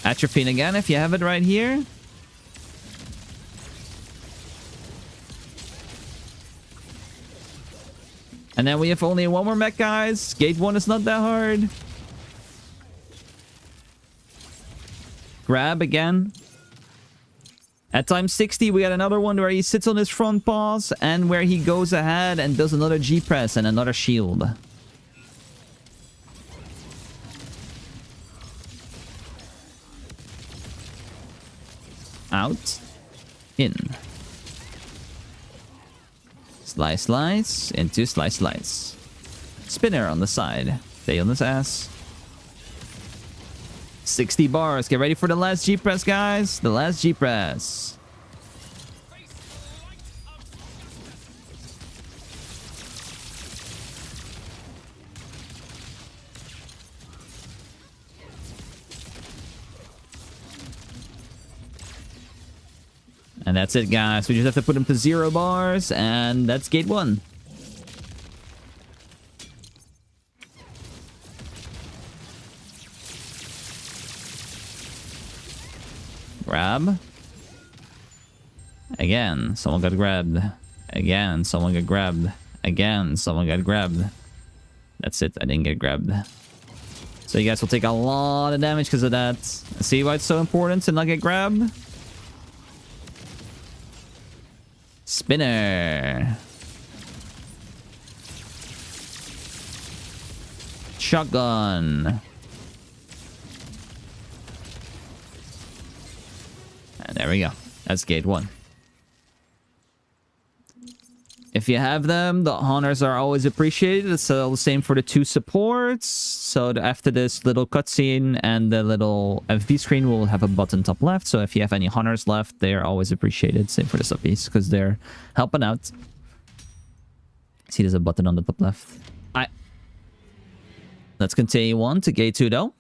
Atropine again if you have it right here. And then we have only one more mech, guys. Gate 1 is not that hard. Grab again. At time 60, we got another one where he sits on his front paws and where he goes ahead and does another G press and another shield. Out. In. Slice, slice. Into slice, slice. Spinner on the side. Stay on this ass. 60 bars. Get ready for the last G press, guys. The last G press. And that's it, guys. We just have to put him to 0 bars, and that's gate 1. Grab. Again, someone got grabbed. Again, someone got grabbed. Again, someone got grabbed. That's it. I didn't get grabbed. So you guys will take a lot of damage because of that. See why it's so important to not get grabbed? Spinner. Shotgun. And there we go. That's gate 1. If you have them, the honors are always appreciated. It's the same for the 2 supports. So after this little cutscene and the little FP screen, we'll have a button top left. So if you have any honors left, they're always appreciated. Same for the subpiece because they're helping out. See, there's a button on the top left. Let's continue on to gate 2 though.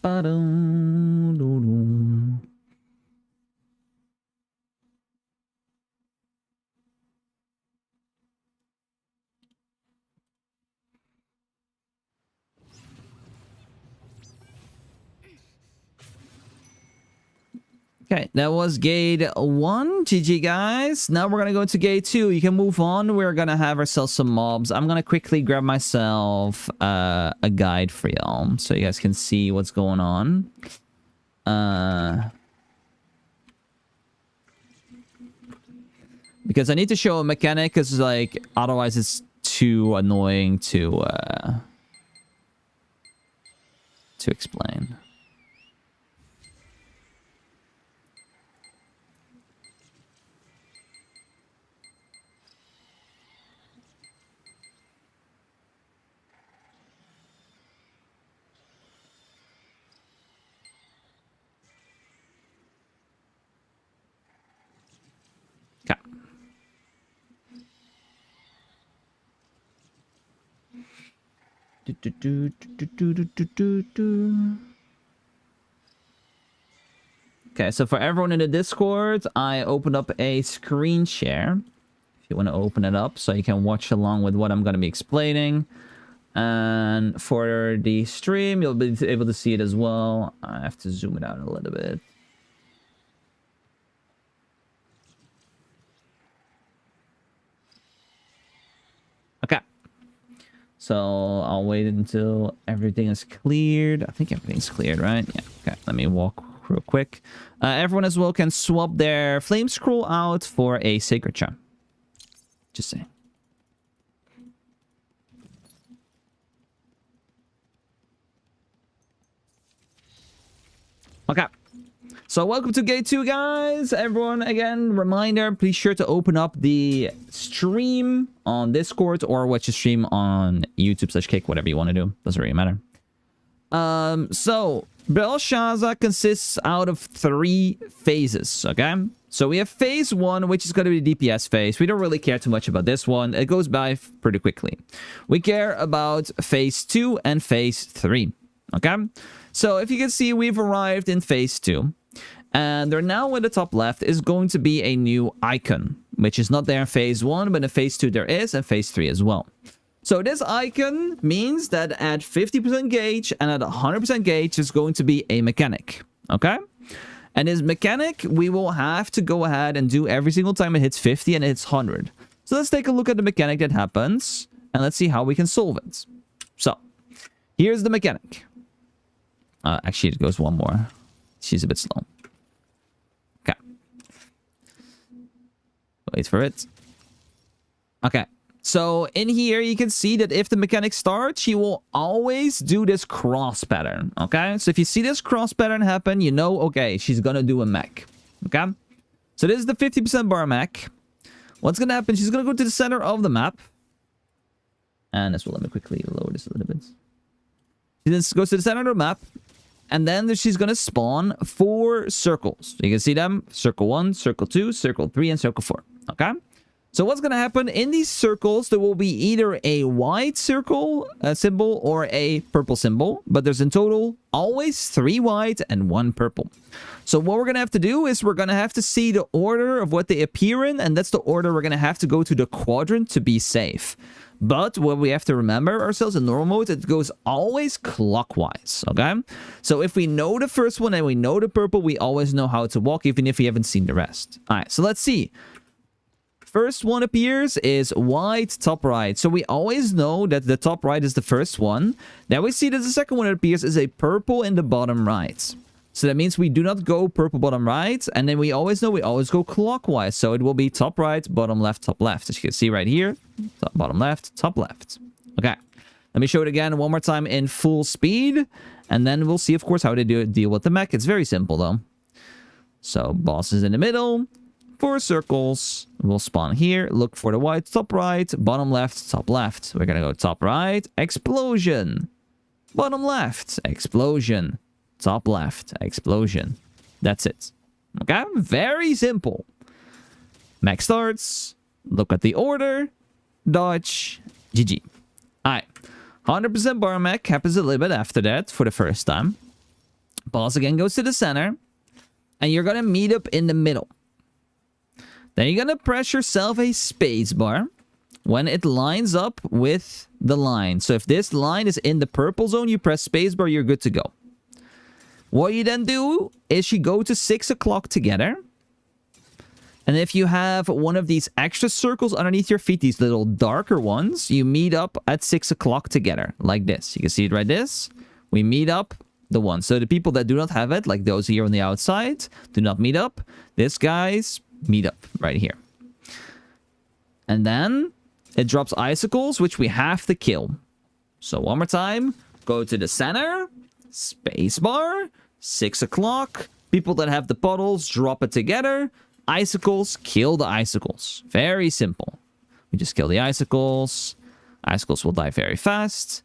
Ba-dum-doo-doo. Okay, that was gate 1. GG, guys. Now we're going to go to gate 2. You can move on. We're going to have ourselves some mobs. I'm going to quickly grab myself a guide for y'all so you guys can see what's going on. Because I need to show a mechanic because, like, otherwise it's too annoying to explain. Okay, so for everyone in the Discord, I opened up a screen share. If you want to open it up so you can watch along with what I'm going to be explaining. And for the stream, you'll be able to see it as well. I have to zoom it out a little bit. Okay. So I'll wait until everything is cleared. I think everything's cleared, right? Yeah. Okay. Let me walk real quick. Everyone as well can swap their flame scroll out for a sacred charm. Just saying. Okay. So welcome to gate 2, guys. Everyone, again, reminder, please sure to open up the stream on Discord or watch the stream on YouTube/Kick, whatever you want to do. Doesn't really matter. So Brelshaza consists out of 3 phases, okay? So we have phase 1, which is going to be the DPS phase. We don't really care too much about this one. It goes by pretty quickly. We care about phase 2 and phase 3, okay? So if you can see, we've arrived in phase 2. And there now in the top left is going to be a new icon, which is not there in phase 1, but in phase 2 there is, and phase 3 as well. So this icon means that at 50% gauge and at 100% gauge is going to be a mechanic, okay? And this mechanic, we will have to go ahead and do every single time it hits 50 and it hits 100. So let's take a look at the mechanic that happens, and let's see how we can solve it. So, here's the mechanic. Actually, it goes one more. She's a bit slow. Okay. Wait for it. Okay. So in here, you can see that if the mechanic starts, she will always do this cross pattern. Okay. So if you see this cross pattern happen, you know, okay, she's going to do a mech. Okay. So this is the 50% bar mech. What's going to happen? She's going to go to the center of the map. And this will let me quickly lower this a little bit. She then goes to the center of the map. And then she's going to spawn 4 circles. You can see them. Circle 1, Circle 2, Circle 3, and Circle 4. Okay? So what's going to happen? In these circles, there will be either a white circle symbol or a purple symbol. But there's in total always 3 white and 1 purple. So what we're going to have to do is we're going to have to see the order of what they appear in. And that's the order we're going to have to go to the quadrant to be safe. But what we have to remember ourselves in normal mode, it goes always clockwise, okay? So if we know the first one and we know the purple, we always know how to walk, even if we haven't seen the rest. All right, so let's see. First one appears is white top right. So we always know that the top right is the first one. Then we see that the second one that appears is a purple in the bottom right. So that means we do not go purple bottom right. And then we always know we always go clockwise. So it will be top right, bottom left, top left. As you can see right here. Top, bottom left, top left. Okay. Let me show it again one more time in full speed. And then we'll see, of course, how they deal with the mech. It's very simple, though. So boss is in the middle. 4 circles will spawn here. Look for the white top right, bottom left, top left. We're gonna go top right, explosion. Bottom left, explosion. Top left, explosion. That's it. Okay, very simple. Mech starts. Look at the order. Dodge. GG. Alright. 100% bar mech happens a little bit after that for the first time. Boss again goes to the center. And you're gonna meet up in the middle. Then you're going to press yourself a spacebar when it lines up with the line. So if this line is in the purple zone, you press spacebar, you're good to go. What you then do is you go to 6 o'clock together. And if you have one of these extra circles underneath your feet, these little darker ones, you meet up at 6 o'clock together, like this. You can see it right this. We meet up the one. So the people that do not have it, like those here on the outside, do not meet up. This guy's meet up right here. And then it drops icicles, which we have to kill. So one more time, go to the center, spacebar, 6 o'clock. People that have the puddles, drop it together. Icicles, kill the icicles. Very simple. We just kill the icicles. Icicles will die very fast.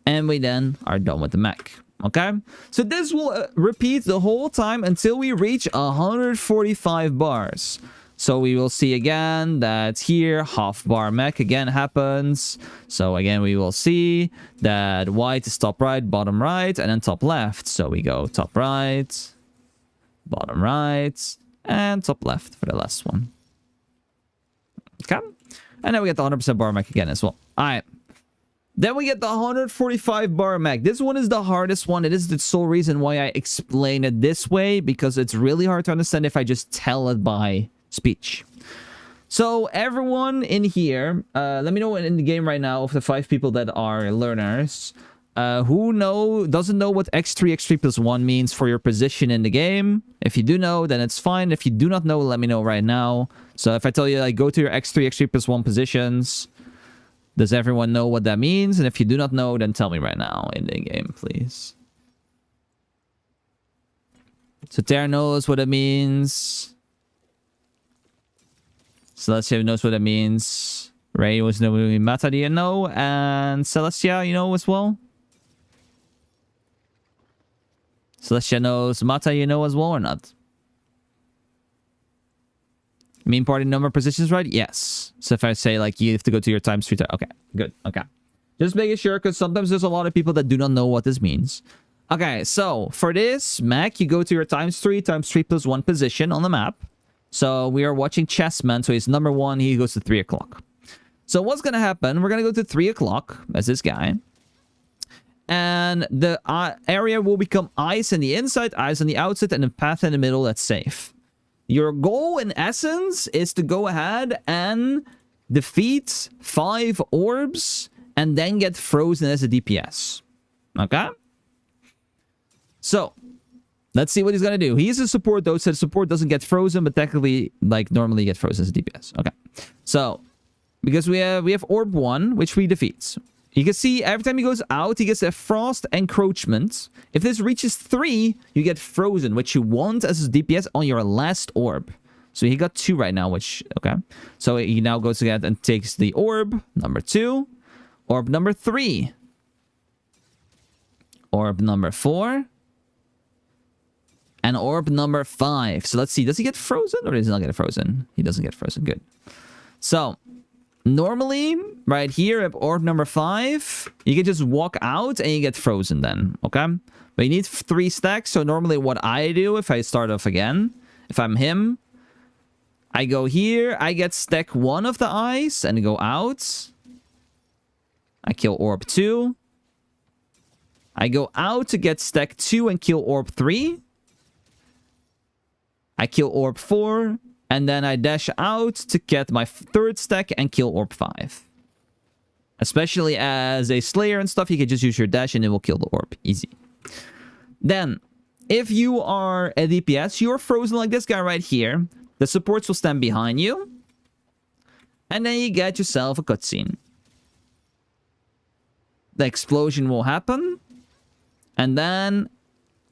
And we then are done with the mech. Okay, so this will repeat the whole time until we reach 145 bars. So we will see again that here half bar mech again happens. So again we will see that white is top right, bottom right, and then top left. So we go top right, bottom right, and top left for the last one. Okay, and then we get the 100% bar mech again as well. All right. Then we get the 145 bar mech. This one is the hardest one. It is the sole reason why I explain it this way, because it's really hard to understand if I just tell it by speech. So everyone in here, let me know in the game right now of the 5 people that are learners, who doesn't know what x3, x3 plus 1 means for your position in the game. If you do know, then it's fine. If you do not know, let me know right now. So if I tell you, like, go to your x3, x3 plus 1 positions, does everyone know what that means? And if you do not know, then tell me right now in the game, please. So Terra knows what it means. Celestia knows what it means. Ray was knowing. Mata, do you know? And Celestia, you know as well? Celestia knows. Mata, you know as well or not? Mean party number positions, right? Yes. So if I say, like, you have to go to your times 3 times. Okay, good. Okay. Just making sure, because sometimes there's a lot of people that do not know what this means. Okay, so for this mech, you go to your times 3 plus 1 position on the map. So we are watching Chessman. So he's number 1. He goes to 3 o'clock. So what's going to happen? We're going to go to 3 o'clock as this guy. And the area will become ice on the inside, ice on the outside, and a path in the middle that's safe. Your goal, in essence, is to go ahead and defeat 5 orbs and then get frozen as a DPS. Okay? So, let's see what he's going to do. He is a support, though, so support doesn't get frozen, but technically, like, normally get frozen as a DPS. Okay. So, because we have orb 1, which we defeat. You can see every time he goes out, he gets a frost encroachment. If this reaches 3, you get frozen, which you want as a DPS on your last orb. So he got 2 right now, which, okay. So he now goes ahead and takes the orb, number 2. Orb number 3. Orb number 4. And orb number 5. So let's see, does he get frozen or does he not get frozen? He doesn't get frozen, good. So, normally, right here at orb number 5, you can just walk out and you get frozen then, okay? But you need 3 stacks, so normally what I do if I start off again, if I'm him, I go here, I get stack 1 of the ice and go out. I kill orb 2. I go out to get stack 2 and kill orb 3. I kill orb 4. And then I dash out to get my 3rd stack and kill orb 5. Especially as a Slayer and stuff, you can just use your dash and it will kill the orb. Easy. Then, if you are a DPS, you're frozen like this guy right here. The supports will stand behind you. And then you get yourself a cutscene. The explosion will happen. And then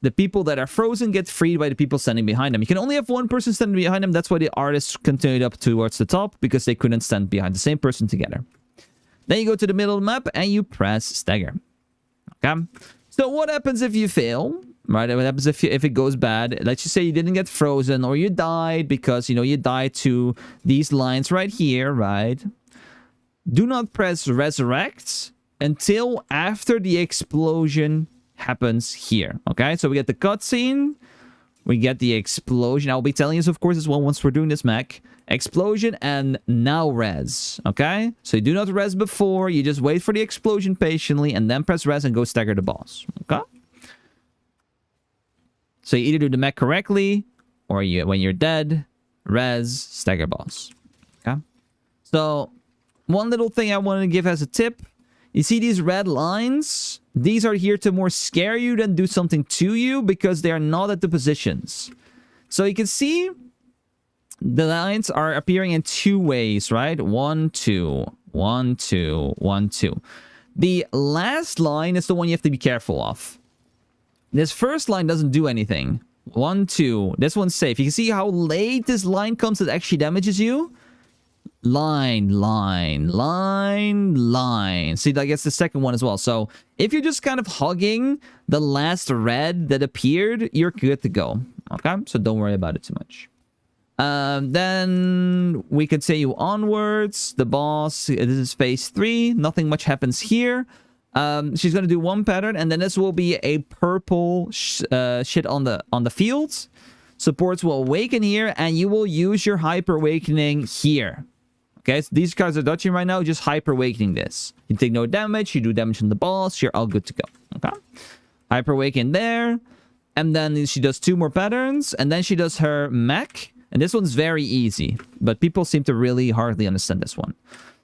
the people that are frozen get freed by the people standing behind them. You can only have one person standing behind them. That's why the artists continued up towards the top, because they couldn't stand behind the same person together. Then you go to the middle of the map and you press stagger. Okay? So what happens if you fail? Right? What happens if it goes bad? Let's just say you didn't get frozen or you died because, you know, you died to these lines right here, right? Do not press resurrect until after the explosion happens here. Okay, so we get the cutscene, we get the explosion. I'll be telling you, of course, as well once we're doing this mech. Explosion and now res. Okay, so you do not res before, you just wait for the explosion patiently and then press res and go stagger the boss. Okay, so you either do the mech correctly or you, when you're dead, res, stagger boss. Okay, so one little thing I wanted to give as a tip. You see these red lines? These are here to more scare you than do something to you because they are not at the positions. So you can see the lines are appearing in 2 ways, right? 1, 2, 1, 2, 1, 2. The last line is the one you have to be careful of. This first line doesn't do anything. 1, 2. This one's safe. You can see how late this line comes that actually damages you. Line, line, line, line. See, that gets the second one as well. So if you're just kind of hugging the last red that appeared, you're good to go. Okay, so don't worry about it too much. Then we continue onwards. The boss, this is phase 3. Nothing much happens here. She's gonna do one pattern, and then this will be a purple shit on the field. Supports will awaken here, and you will use your hyper awakening here. Okay, so these cards are dodging right now, just hyper awakening this. You take no damage, you do damage on the boss, you're all good to go. Okay, hyper awaken there, and then she does 2 more patterns, and then she does her mech, and this one's very easy, but people seem to really hardly understand this one.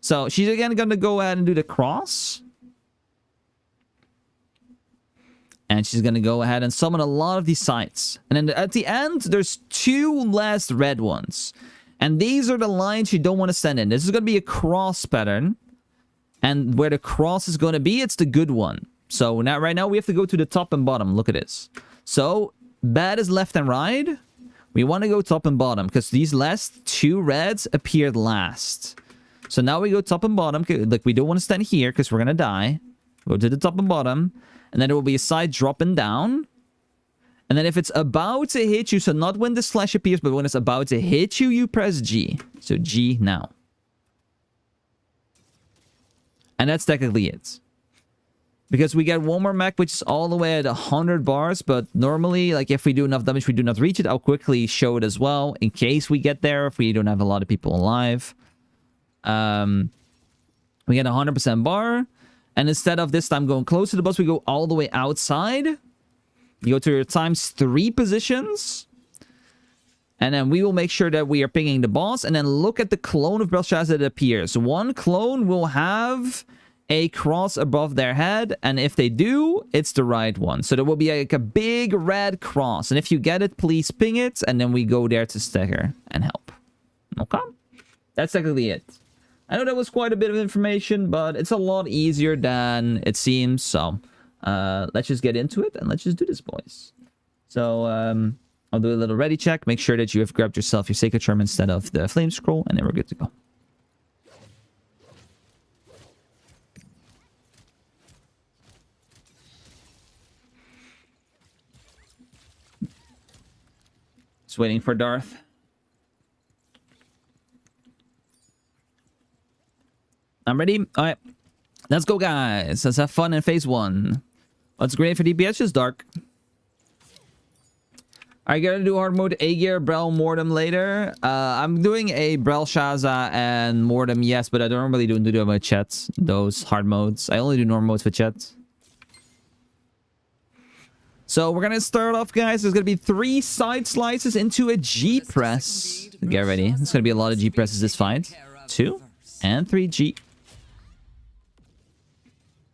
So she's again gonna go ahead and do the cross. And she's gonna go ahead and summon a lot of these sites. And then at the end, there's 2 last red ones. And these are the lines you don't want to send in. This is going to be a cross pattern. And where the cross is going to be, it's the good one. So now, right now, we have to go to the top and bottom. Look at this. So bad is left and right. We want to go top and bottom because these last 2 reds appeared last. So now we go top and bottom. Like, we don't want to stand here because we're going to die. Go to the top and bottom. And then there will be a side dropping down. And then if it's about to hit you, so not when the slash appears, but when it's about to hit you, you press G. So G now. And that's technically it. Because we get one more mech, which is all the way at 100 bars. But normally, like if we do enough damage, we do not reach it. I'll quickly show it as well, in case we get there, if we don't have a lot of people alive. We get 100% bar. And instead of this time going close to the boss, we go all the way outside. You go to your ×3 positions. And then we will make sure that we are pinging the boss. And then look at the clone of Brelshaza that appears. One clone will have a cross above their head. And if they do, it's the right one. So there will be like a big red cross. And if you get it, please ping it. And then we go there to stagger and help. Okay? That's technically it. I know that was quite a bit of information, but it's a lot easier than it seems. So let's just get into it and let's just do this, boys. So I'll do a little ready check. Make sure that you have grabbed yourself your Sacred Charm instead of the Flame Scroll, and then we're good to go. Just waiting for Darth. I'm ready. All right. Let's go, guys. Let's have fun in phase 1. What's great for DPS is dark. Are you gonna do hard mode Aegir, Brel, Mortem later? I'm doing a Brelshaza and Mortem, yes, but I don't really do them with chats. Those hard modes. I only do normal modes with chats. So we're gonna start off, guys. There's gonna be 3 side slices into a G press. Get ready. There's gonna be a lot of G presses this fight. 2 and 3 G.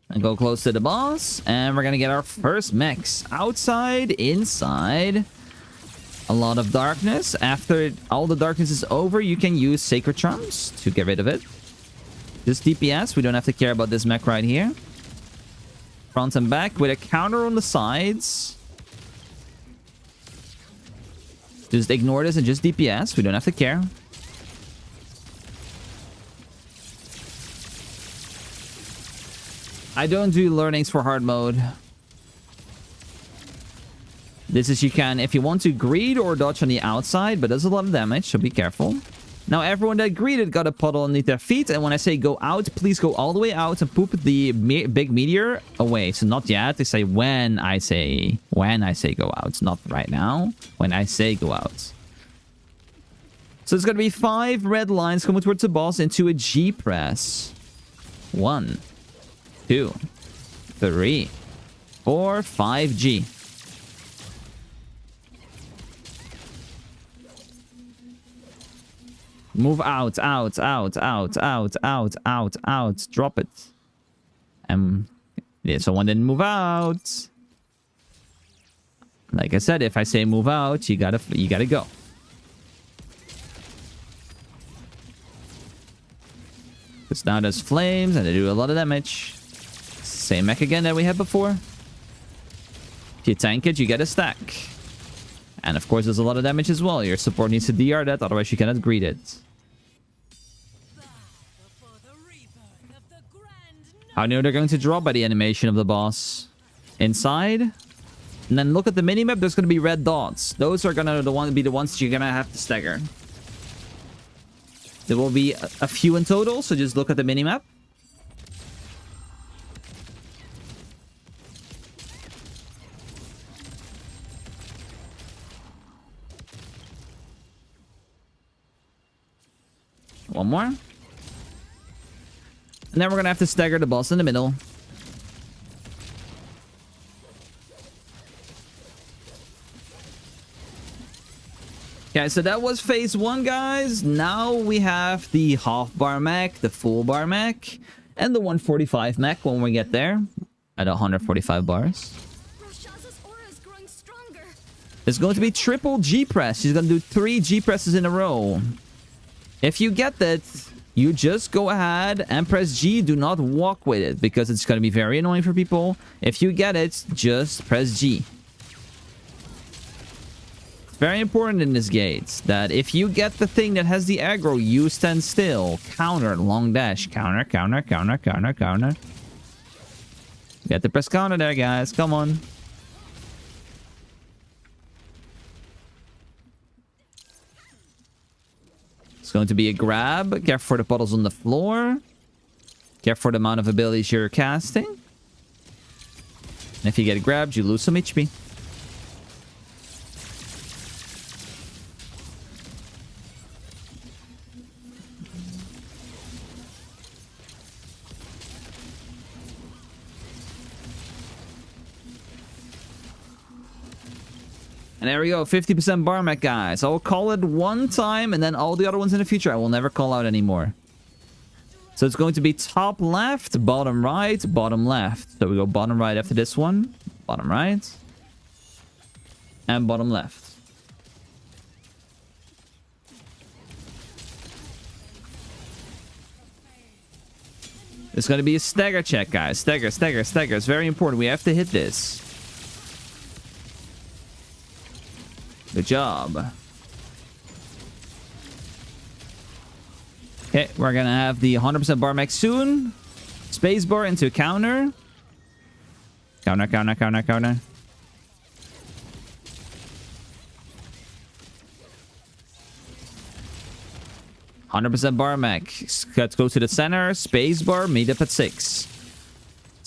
And go close to the boss, and we're gonna get our first mechs. Outside, inside. A lot of darkness. After all the darkness is over, you can use Sacred Charms to get rid of it. Just DPS. We don't have to care about this mech right here. Front and back with a counter on the sides. Just ignore this and just DPS. We don't have to care. I don't do learnings for hard mode. This is you can, if you want to greed or dodge on the outside, but does a lot of damage, so be careful. Now, everyone that greeted got a puddle underneath their feet, and when I say go out, please go all the way out and poop the big meteor away. So not yet, they say when I say go out, not right now, when I say go out. So there's gonna be 5 red lines coming towards the boss into a G press. 1, 2, 3, 4, 5 G. Move out, out, out, out, out, out, out, out. Drop it. Yeah, someone didn't move out. Like I said, if I say move out, you gotta go. Because now there's flames and they do a lot of damage. Same mech again that we had before. If you tank it, you get a stack. And of course, there's a lot of damage as well. Your support needs to DR that, otherwise you cannot greet it. How near they're going to drop by the animation of the boss. Inside. And then look at the minimap, there's going to be red dots. Those are going to be the ones you're going to have to stagger. There will be a few in total, so just look at the minimap. One more. And then we're going to have to stagger the boss in the middle. Okay, so that was phase 1, guys. Now we have the half bar mech, the full bar mech, and the 145 mech when we get there. At 145 bars.
Brelshaza's aura is growing stronger.
It's going to be triple G press. She's going to do 3 G presses in a row. If you get that, you just go ahead and press G. Do not walk with it because it's going to be very annoying for people. If you get it, just press G. It's very important in this gate that if you get the thing that has the aggro, you stand still. Counter, long dash. Counter, counter, counter, counter, counter. Get the press counter there, guys. Come on. It's going to be a grab. Careful for the puddles on the floor. Careful for the amount of abilities you're casting. And if you get grabbed, you lose some HP. And there we go, 50% bar mech, guys. I'll call it one time, and then all the other ones in the future I will never call out anymore. So it's going to be top left, bottom right, bottom left. So we go bottom right after this one, bottom right, and bottom left. It's going to be a stagger check, guys. Stagger, stagger, stagger. It's very important. We have to hit this. Good job. Okay, we're gonna have the 100% bar mech soon. Spacebar into counter. Counter, counter, counter, counter. +100% bar mech. Let's go to the center. Spacebar, meet up at 6.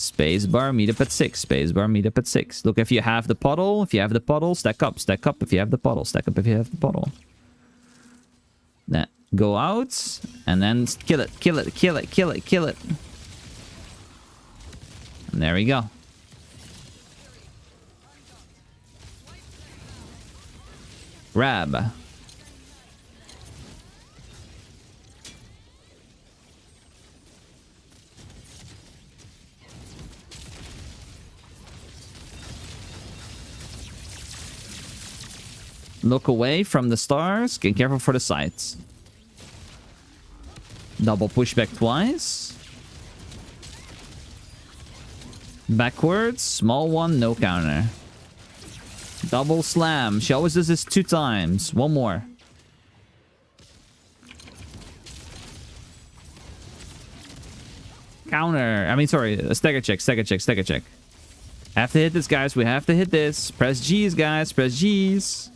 Spacebar, meet up at 6. Spacebar, meet up at 6. Look, if you have the puddle, stack up. Stack up if you have the puddle. Stack up if you have the puddle. Then go out, and then kill it. And there we go. Grab. Look away from the stars. Get careful for the sights. Double pushback twice. Backwards. Small one. No counter. Double slam. She always does this 2 times. One more. Counter. I mean, sorry. Stagger check. Have to hit this, guys. We have to hit this. Press G's, guys. Press G's.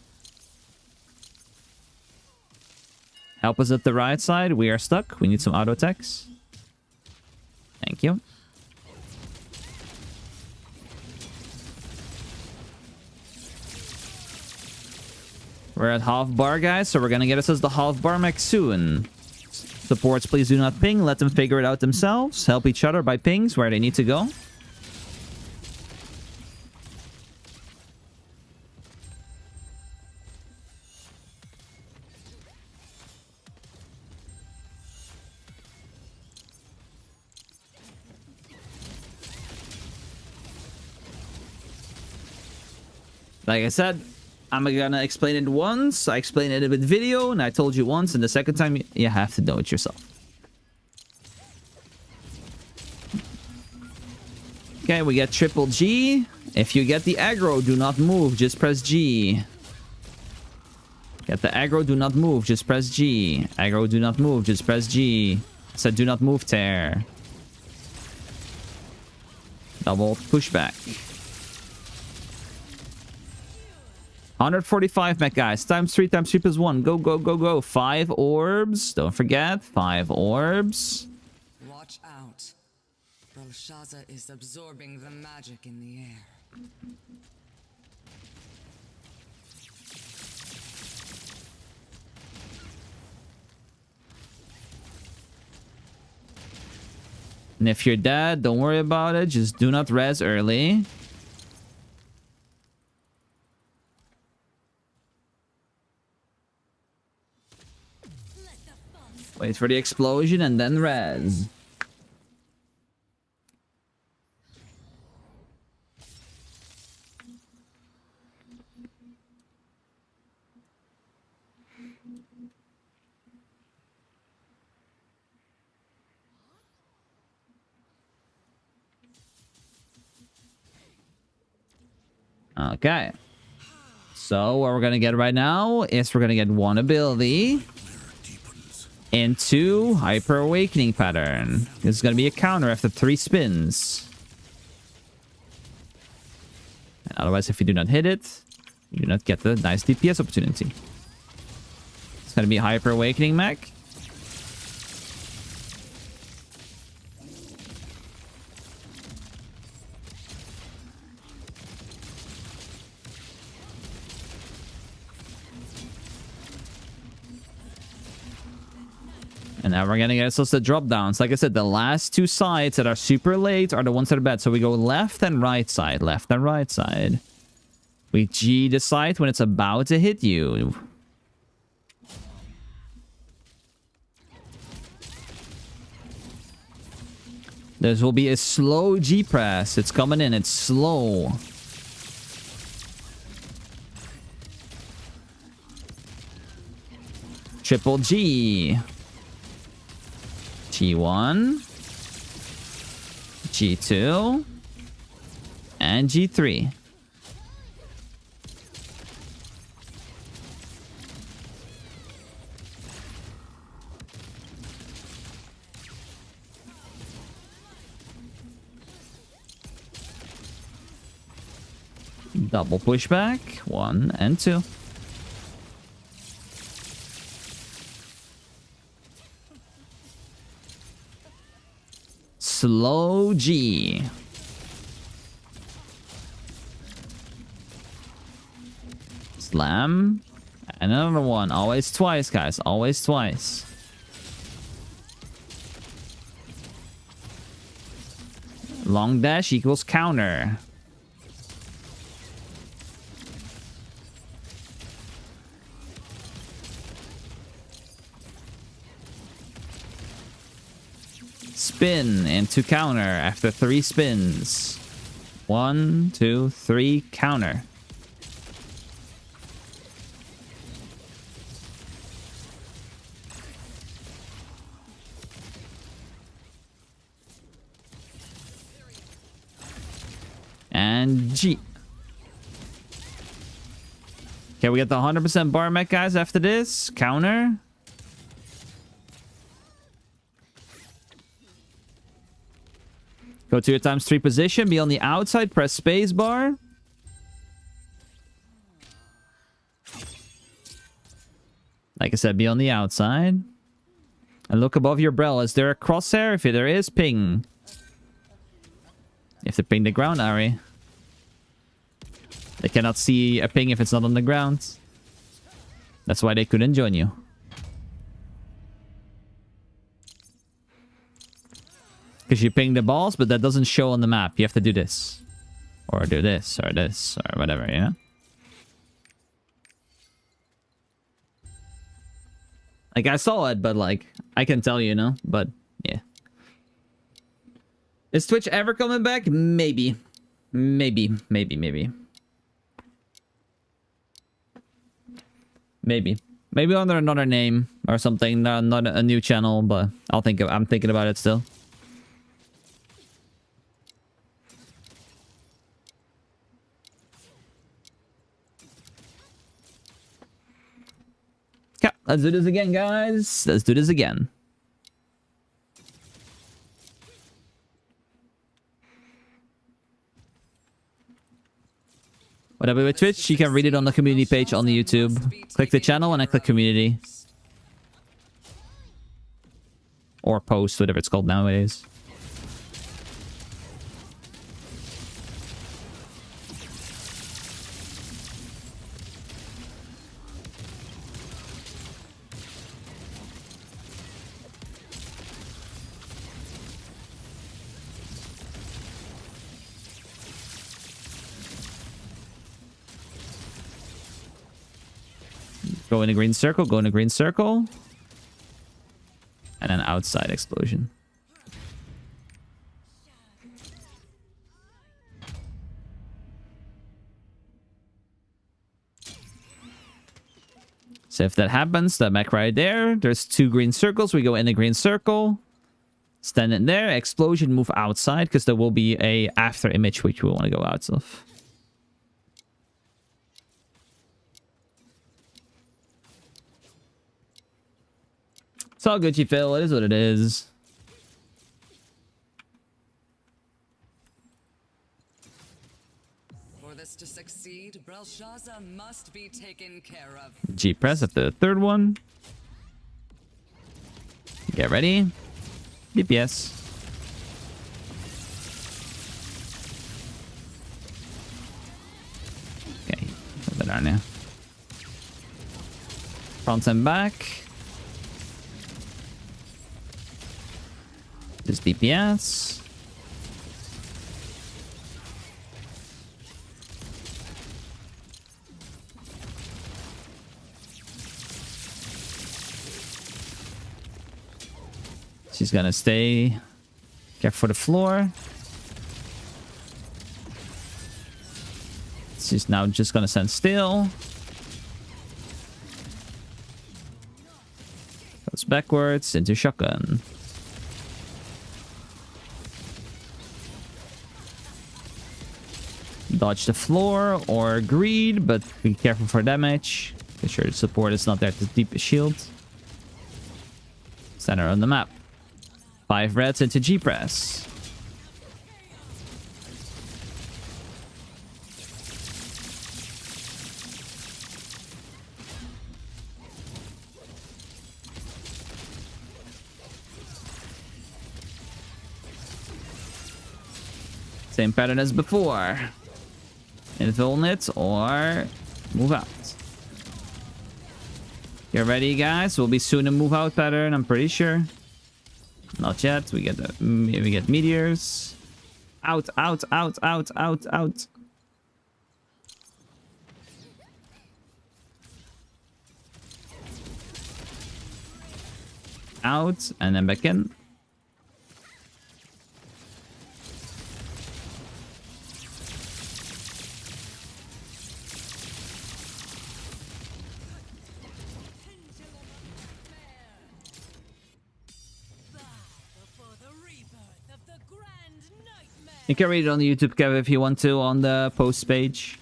Help us at the right side. We are stuck. We need some auto attacks. Thank you. We're at half bar, guys, so we're gonna get ourselves the half bar mech soon. Supports, please do not ping. Let them figure it out themselves. Help each other by pings where they need to go. Like I said, I'm gonna explain it once. I explained it with video, and I told you once, and the second time, you have to know it yourself. Okay, we get triple G. If you get the aggro, do not move. Just press G. Get the aggro, do not move. Just press G. Aggro, do not move. Just press G. Said do not move, tear. Double pushback. 145 mech, guys. Times 3 plus 1. Go, go, go, go. 5 orbs. Don't forget. 5 orbs.
Watch out. Brelshaza is absorbing the magic in the air.
And if you're dead, don't worry about it. Just do not res early. Wait for the explosion and then res. Okay. So what we're gonna get right now is we're gonna get 1 ability into Hyper Awakening Pattern. This is going to be a counter after 3 spins. And otherwise, if you do not hit it, you do not get the nice DPS opportunity. It's going to be Hyper Awakening mech. And now we're gonna get ourselves the drop downs. Like I said, the last 2 sides that are super late are the ones that are bad. So we go left and right side, left and right side. We G the side when it's about to hit you. This will be a slow G press. It's coming in. It's slow. Triple G. G1, G2, and G3. Double pushback, 1 and 2. Slow G. slam. And another one. Always twice, guys. Always twice. Long dash equals counter. Spin into counter after 3 spins. 1, 2, 3, counter. And G. Okay, we get the 100% bar mech, guys, after this. Counter. Go to your ×3 position. Be on the outside. Press space bar. Like I said, be on the outside. And look above your Brel. Is there a crosshair? If there is, ping. You have to ping the ground, Ari. They cannot see a ping if it's not on the ground. That's why they couldn't join you. Because you ping the balls, but that doesn't show on the map. You have to do this. Or do this, or this, or whatever, you know? Like, I saw it, but, like, I can tell you, know? But, yeah. Is Twitch ever coming back? Maybe. Maybe. Maybe. Maybe under another name or something. Not a new channel, but I'm thinking about it still. Okay, let's do this again, guys. Let's do this again. Whatever with Twitch, you can read it on the community page on the YouTube. Click the channel and then click community. Or post, whatever it's called nowadays. Go in a green circle, go in a green circle. And an outside explosion. So if that happens, that mech right there, there's 2 green circles. We go in a green circle. Stand in there, explosion, move outside, because there will be a after image which we want to go out of. It's all Gucci, Phil. It is what it is.
For this to succeed, Brelshaza must be taken care of.
G press after the 3rd one. Get ready. DPS. Okay, put that on now. Front and back. This DPS. She's gonna stay careful for the floor. She's now just gonna stand still. Goes backwards into shotgun. Dodge the floor or greed, but be careful for damage. Make sure the support is not there to deep a shield. Center on the map. 5 reds into G press. Same pattern as before. Infill it or move out. Get ready, guys. We'll be soon to move out pattern, I'm pretty sure. Not yet. We get meteors. Out, out, out, out, out, out. Out, and then back in. You can read it on the YouTube, Kev, if you want to, on the post page.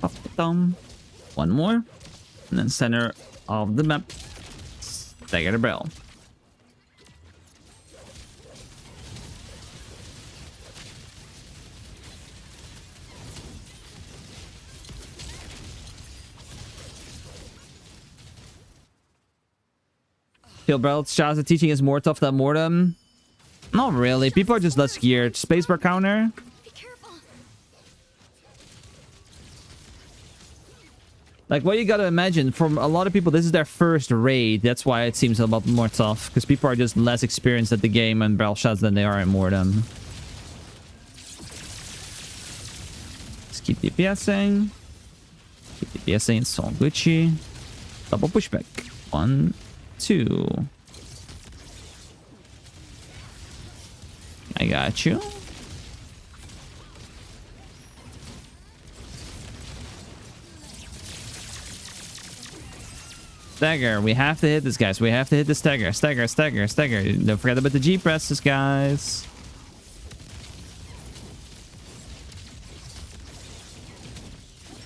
Pop the thumb. One more. And then center of the map. Stagger the Brel. Brelshaza teaching is more tough than Mortem. Not really. People are just less geared. Spacebar counter.
Be careful.
Like, what you gotta imagine, for a lot of people, this is their first raid. That's why it seems a lot more tough. Because people are just less experienced at the game and Brelshaza than they are in Mortem. Let's keep DPSing. Keep DPSing. It's all Gucci. Double pushback. 1, 2. I got you. Stagger. We have to hit this, guys. We have to hit the stagger. Stagger, stagger, stagger. Don't forget about the G presses, guys.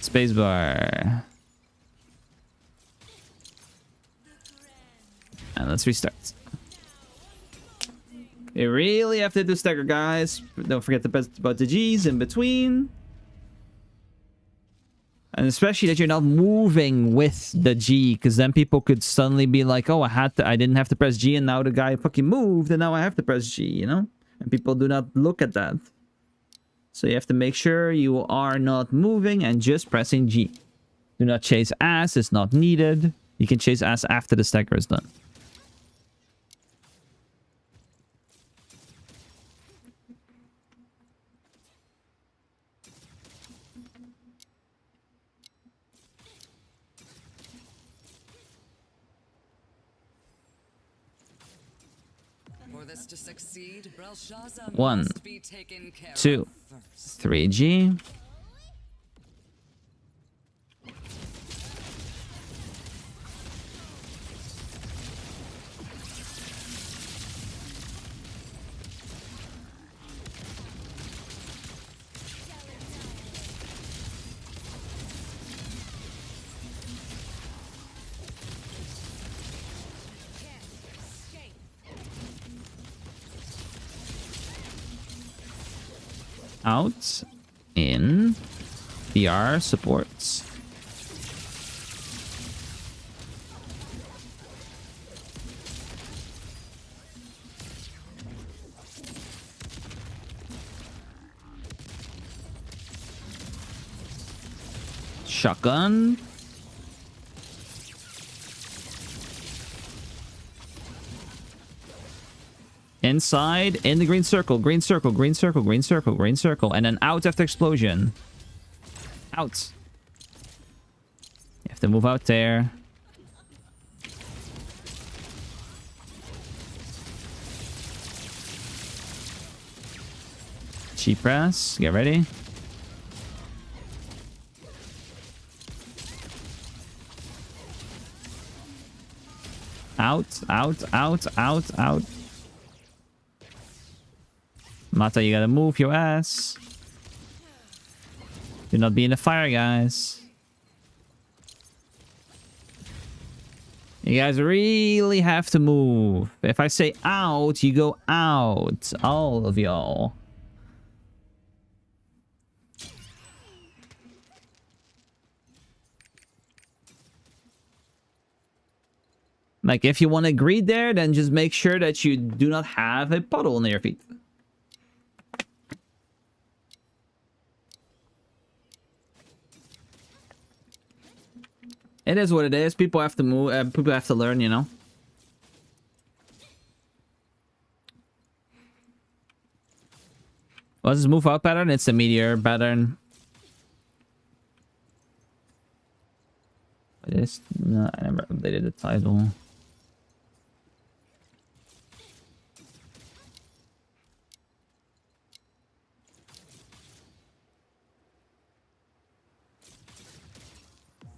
Spacebar. And let's restart. You really have to do stagger, guys. Don't forget to press about the G's in between. And especially that you're not moving with the G, because then people could suddenly be like, oh, I didn't have to press G, and now the guy fucking moved, and now I have to press G, you know? And people do not look at that. So you have to make sure you are not moving and just pressing G. Do not chase ass, it's not needed. You can chase ass after the stagger is done.
For this to succeed, Brelshaza
1,
must be taken care
2,
of first.
3G. Out, in, BR supports. Shotgun. Inside, in the green circle, green circle, green circle, green circle, green circle, and then out after explosion. Out. You have to move out there. Cheap press, get ready. Out, out, out, out, out. Mata, you gotta move your ass. Do not be in the fire, guys. You guys really have to move. If I say out, you go out. All of y'all. Like, if you want to greed there, then just make sure that you do not have a puddle near your feet. It is what it is. People have to move. People have to learn, you know. What's this move out pattern? It's a meteor pattern. It is. No, I never updated the title.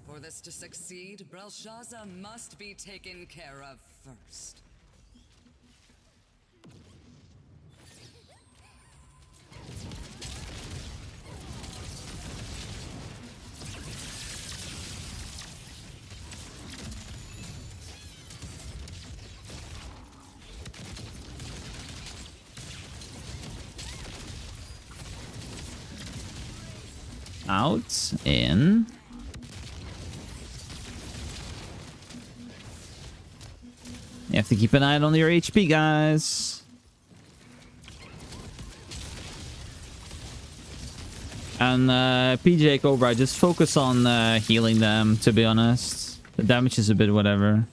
For this to succeed, Brelshaza must be taken care of first.
Out, in. You have to keep an eye on your HP, guys. And PJ Cobra, just focus on healing them, to be honest. The damage is a bit whatever.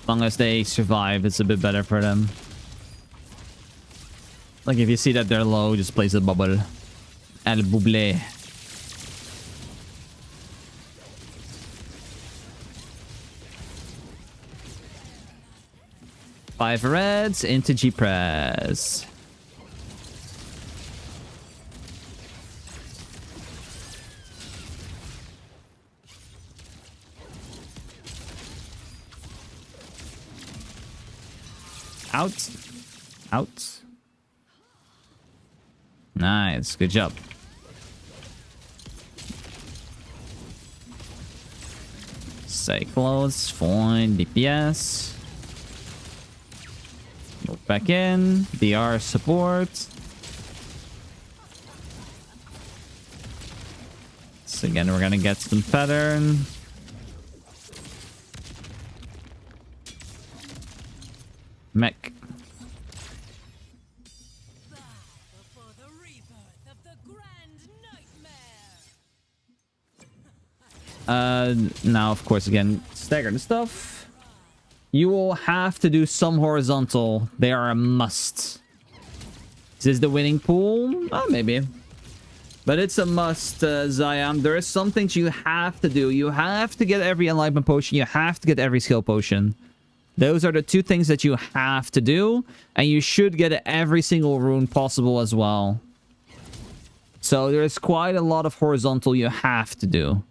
As long as they survive, it's a bit better for them. Like, if you see that they're low, just place a bubble. El buble. Five reds into G-Press. Out. Out. Nice. Good job. Stay close. Fine. DPS. Move back in. DR support. So again, we're gonna get some pattern. Mech. Now, of course, again, staggered stuff. You will have to do some horizontal. They are a must. Is this the winning pool? Oh, maybe. But it's a must, Zayam. There are some things you have to do. You have to get every enlightenment potion. You have to get every skill potion. Those are the two things that you have to do. And you should get every single rune possible as well. So there's quite a lot of horizontal you have to do.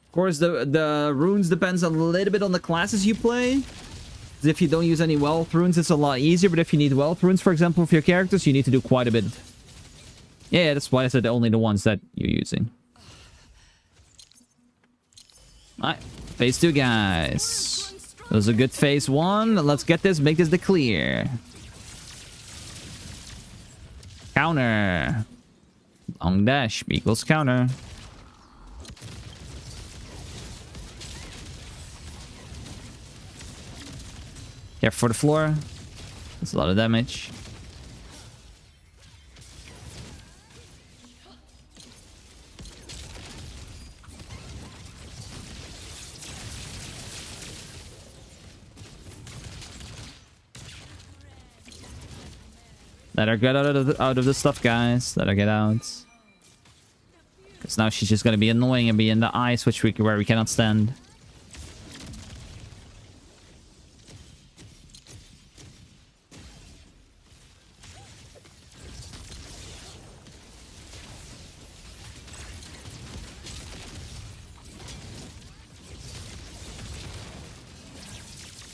Of course, the runes depends a little bit on the classes you play. If you don't use any wealth runes, it's a lot easier. But if you need wealth runes, for example, for your characters, you need to do quite a bit. Yeah, that's why I said only the ones that you're using. Alright, phase 2, guys. That was a good phase 1. Let's get this, make this the clear. Counter. Long dash equals counter. Careful for the floor. That's a lot of damage. Let her get out of the stuff, guys. Let her get out. Because now she's just going to be annoying and be in the ice, where we cannot stand.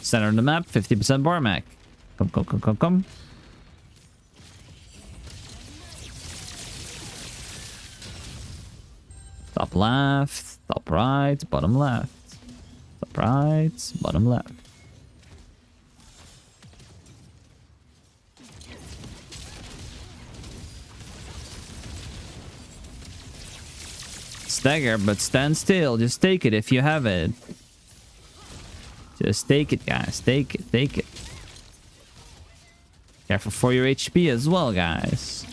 Center of the map, 50% bar mech. Come, come, come, come, come. Top left, top right, bottom left. Top right, bottom left. Stagger, but stand still. Just take it if you have it. Just take it, guys. Take it, take it. Careful for your HP as well, guys.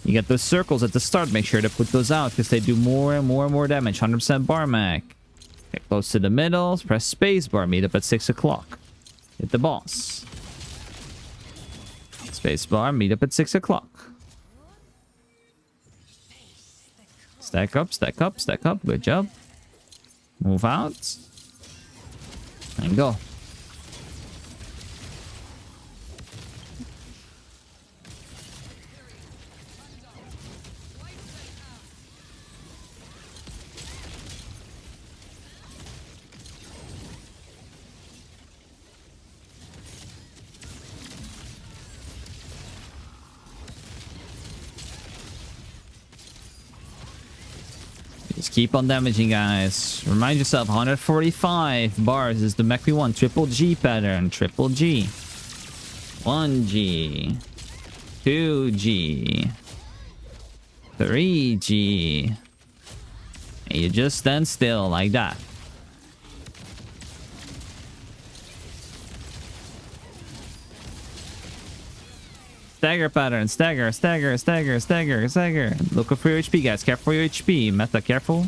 You get those circles at the start. Make sure to put those out because they do more and more and more damage. 100% bar mac. Get close to the middle. Press space bar. Meet up at 6 o'clock. Hit the boss. Space bar. Meet up at 6 o'clock. Stack up, stack up, stack up. Good job. Move out. And go. Just keep on damaging, guys. Remind yourself, 145 bars is the mech we want. Triple G pattern. Triple G. 1G. 2G. 3G. And you just stand still like that. Stagger pattern. Stagger, stagger, stagger, stagger, stagger. Look for your HP, guys. Careful for your HP. Meta, careful.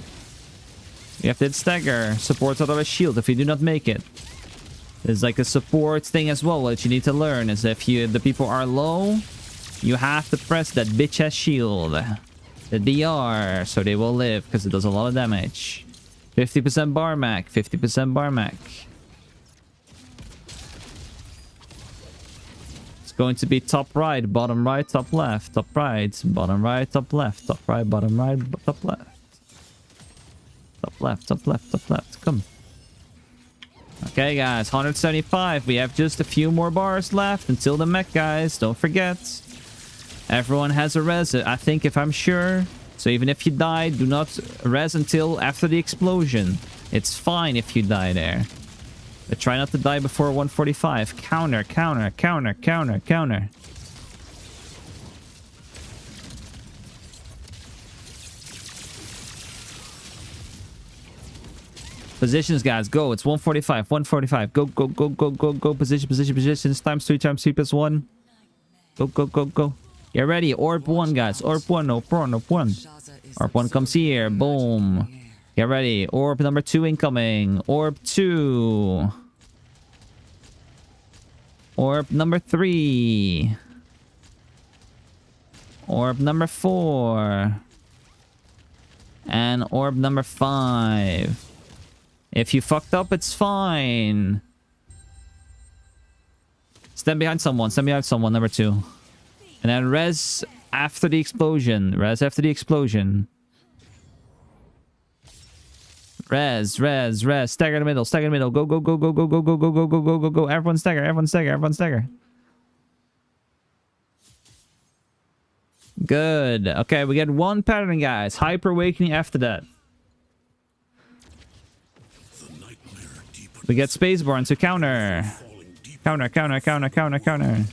You have to hit stagger. Supports otherwise shield if you do not make it. There's like a support thing as well. What you need to learn is if the people are low, you have to press that bitch ass shield. The DR, so they will live because it does a lot of damage. 50% bar mac. 50% bar mac. Going to be top right, bottom right, top left, top right, bottom right, top left, top right, bottom right, top left. Top left, top left, top left. Come. Okay, guys, 175. We have just a few more bars left until the mech, guys. Don't forget. Everyone has a res, I think, if I'm sure. So even if you die, do not res until after the explosion. It's fine if you die there. But try not to die before 145. Counter, counter, counter, counter, counter. Positions, guys. Go. It's 145. 145. Go, go, go, go, go, go. Position, position, positions. Times 3, times 3 plus 1. Go, go, go, go. Get ready. Orb 1, guys. Orb 1. No prawn. No 1. Orb 1 comes here. Boom. Get ready. Orb number 2 incoming. Orb 2. Orb number 3. Orb number 4. And orb number 5. If you fucked up, it's fine. Stand behind someone. Stand behind someone. Number 2. And then res after the explosion. Res after the explosion. Res, res, res. Stagger in the middle. Stagger in the middle. Go, go, go, go, go, go, go, go, go, go, go, go, go. Everyone stagger. Everyone stagger. Everyone stagger. Good. Okay, we get one pattern, guys. Hyper awakening after that. We get spaceborne to counter. Counter, counter, counter, counter, counter.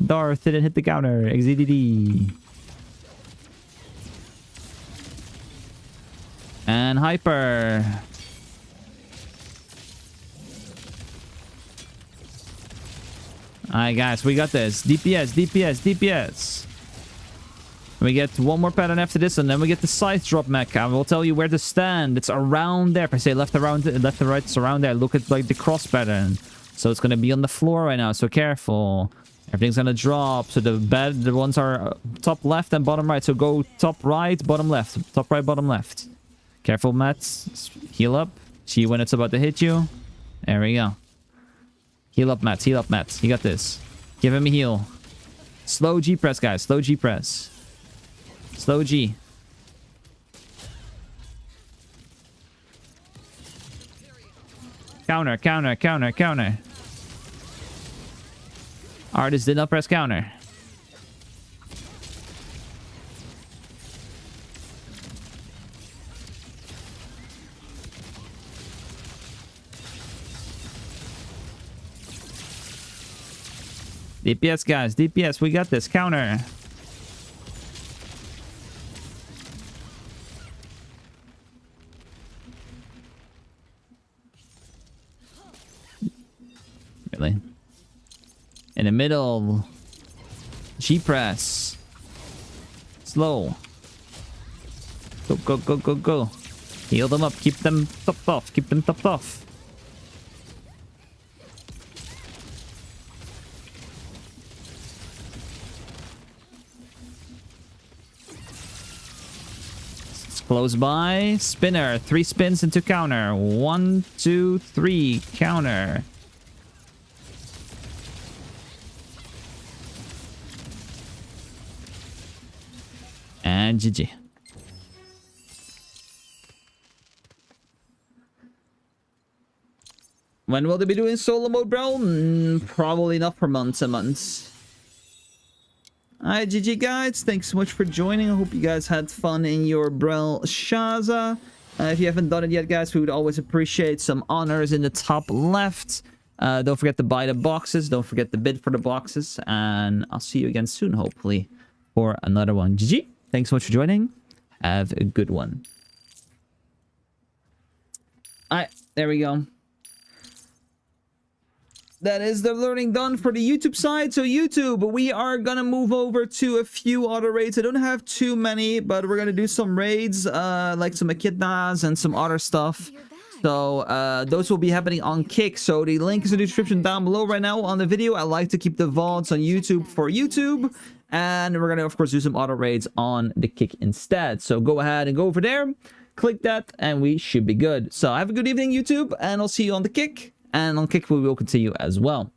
Darth didn't hit the counter. XDDD. And hyper. Alright, guys, we got this. DPS, DPS, DPS. We get one more pattern after this, and then we get the scythe drop mech. I will tell you where to stand. It's around there. If I say left around, left and right, it's around there. Look at like the cross pattern. So it's gonna be on the floor right now. So careful. Everything's gonna drop. So the ones are top left and bottom right. So go top right, bottom left. Top right, bottom left. Careful, Matt. Heal up. See when it's about to hit you. There we go. Heal up, Matt. Heal up, Matt. You got this. Give him a heal. Slow G press, guys. Slow G press. Slow G. Counter, counter, counter, counter. Artist did not press counter. DPS, guys. DPS. We got this. Counter. Really. In the middle. G-press. Slow. Go, go, go, go, go. Heal them up. Keep them topped off. Keep them topped off. It's close by. Spinner. 3 spins into counter. 1, 2, 3. Counter. And GG. When will they be doing solo mode, bro? Probably not for months and months. Alright, GG guys. Thanks so much for joining. I hope you guys had fun in your Brelshaza. If you haven't done it yet, guys, we would always appreciate some honors in the top left. Don't forget to buy the boxes. Don't forget to bid for the boxes. And I'll see you again soon, hopefully, for another one. GG. Thanks so much for joining. Have a good one. Alright, there we go. That is the learning done for the YouTube side. So YouTube, we are gonna move over to a few other raids. I don't have too many, but we're gonna do some raids, like some echidnas and some other stuff. So those will be happening on Kick. So the link is in the description down below right now on the video. I like to keep the VODs on YouTube for YouTube. And we're going to, of course, do some auto raids on the Kick instead. So go ahead and go over there. Click that, and we should be good. So have a good evening, YouTube. And I'll see you on the Kick. And on Kick, we will continue as well.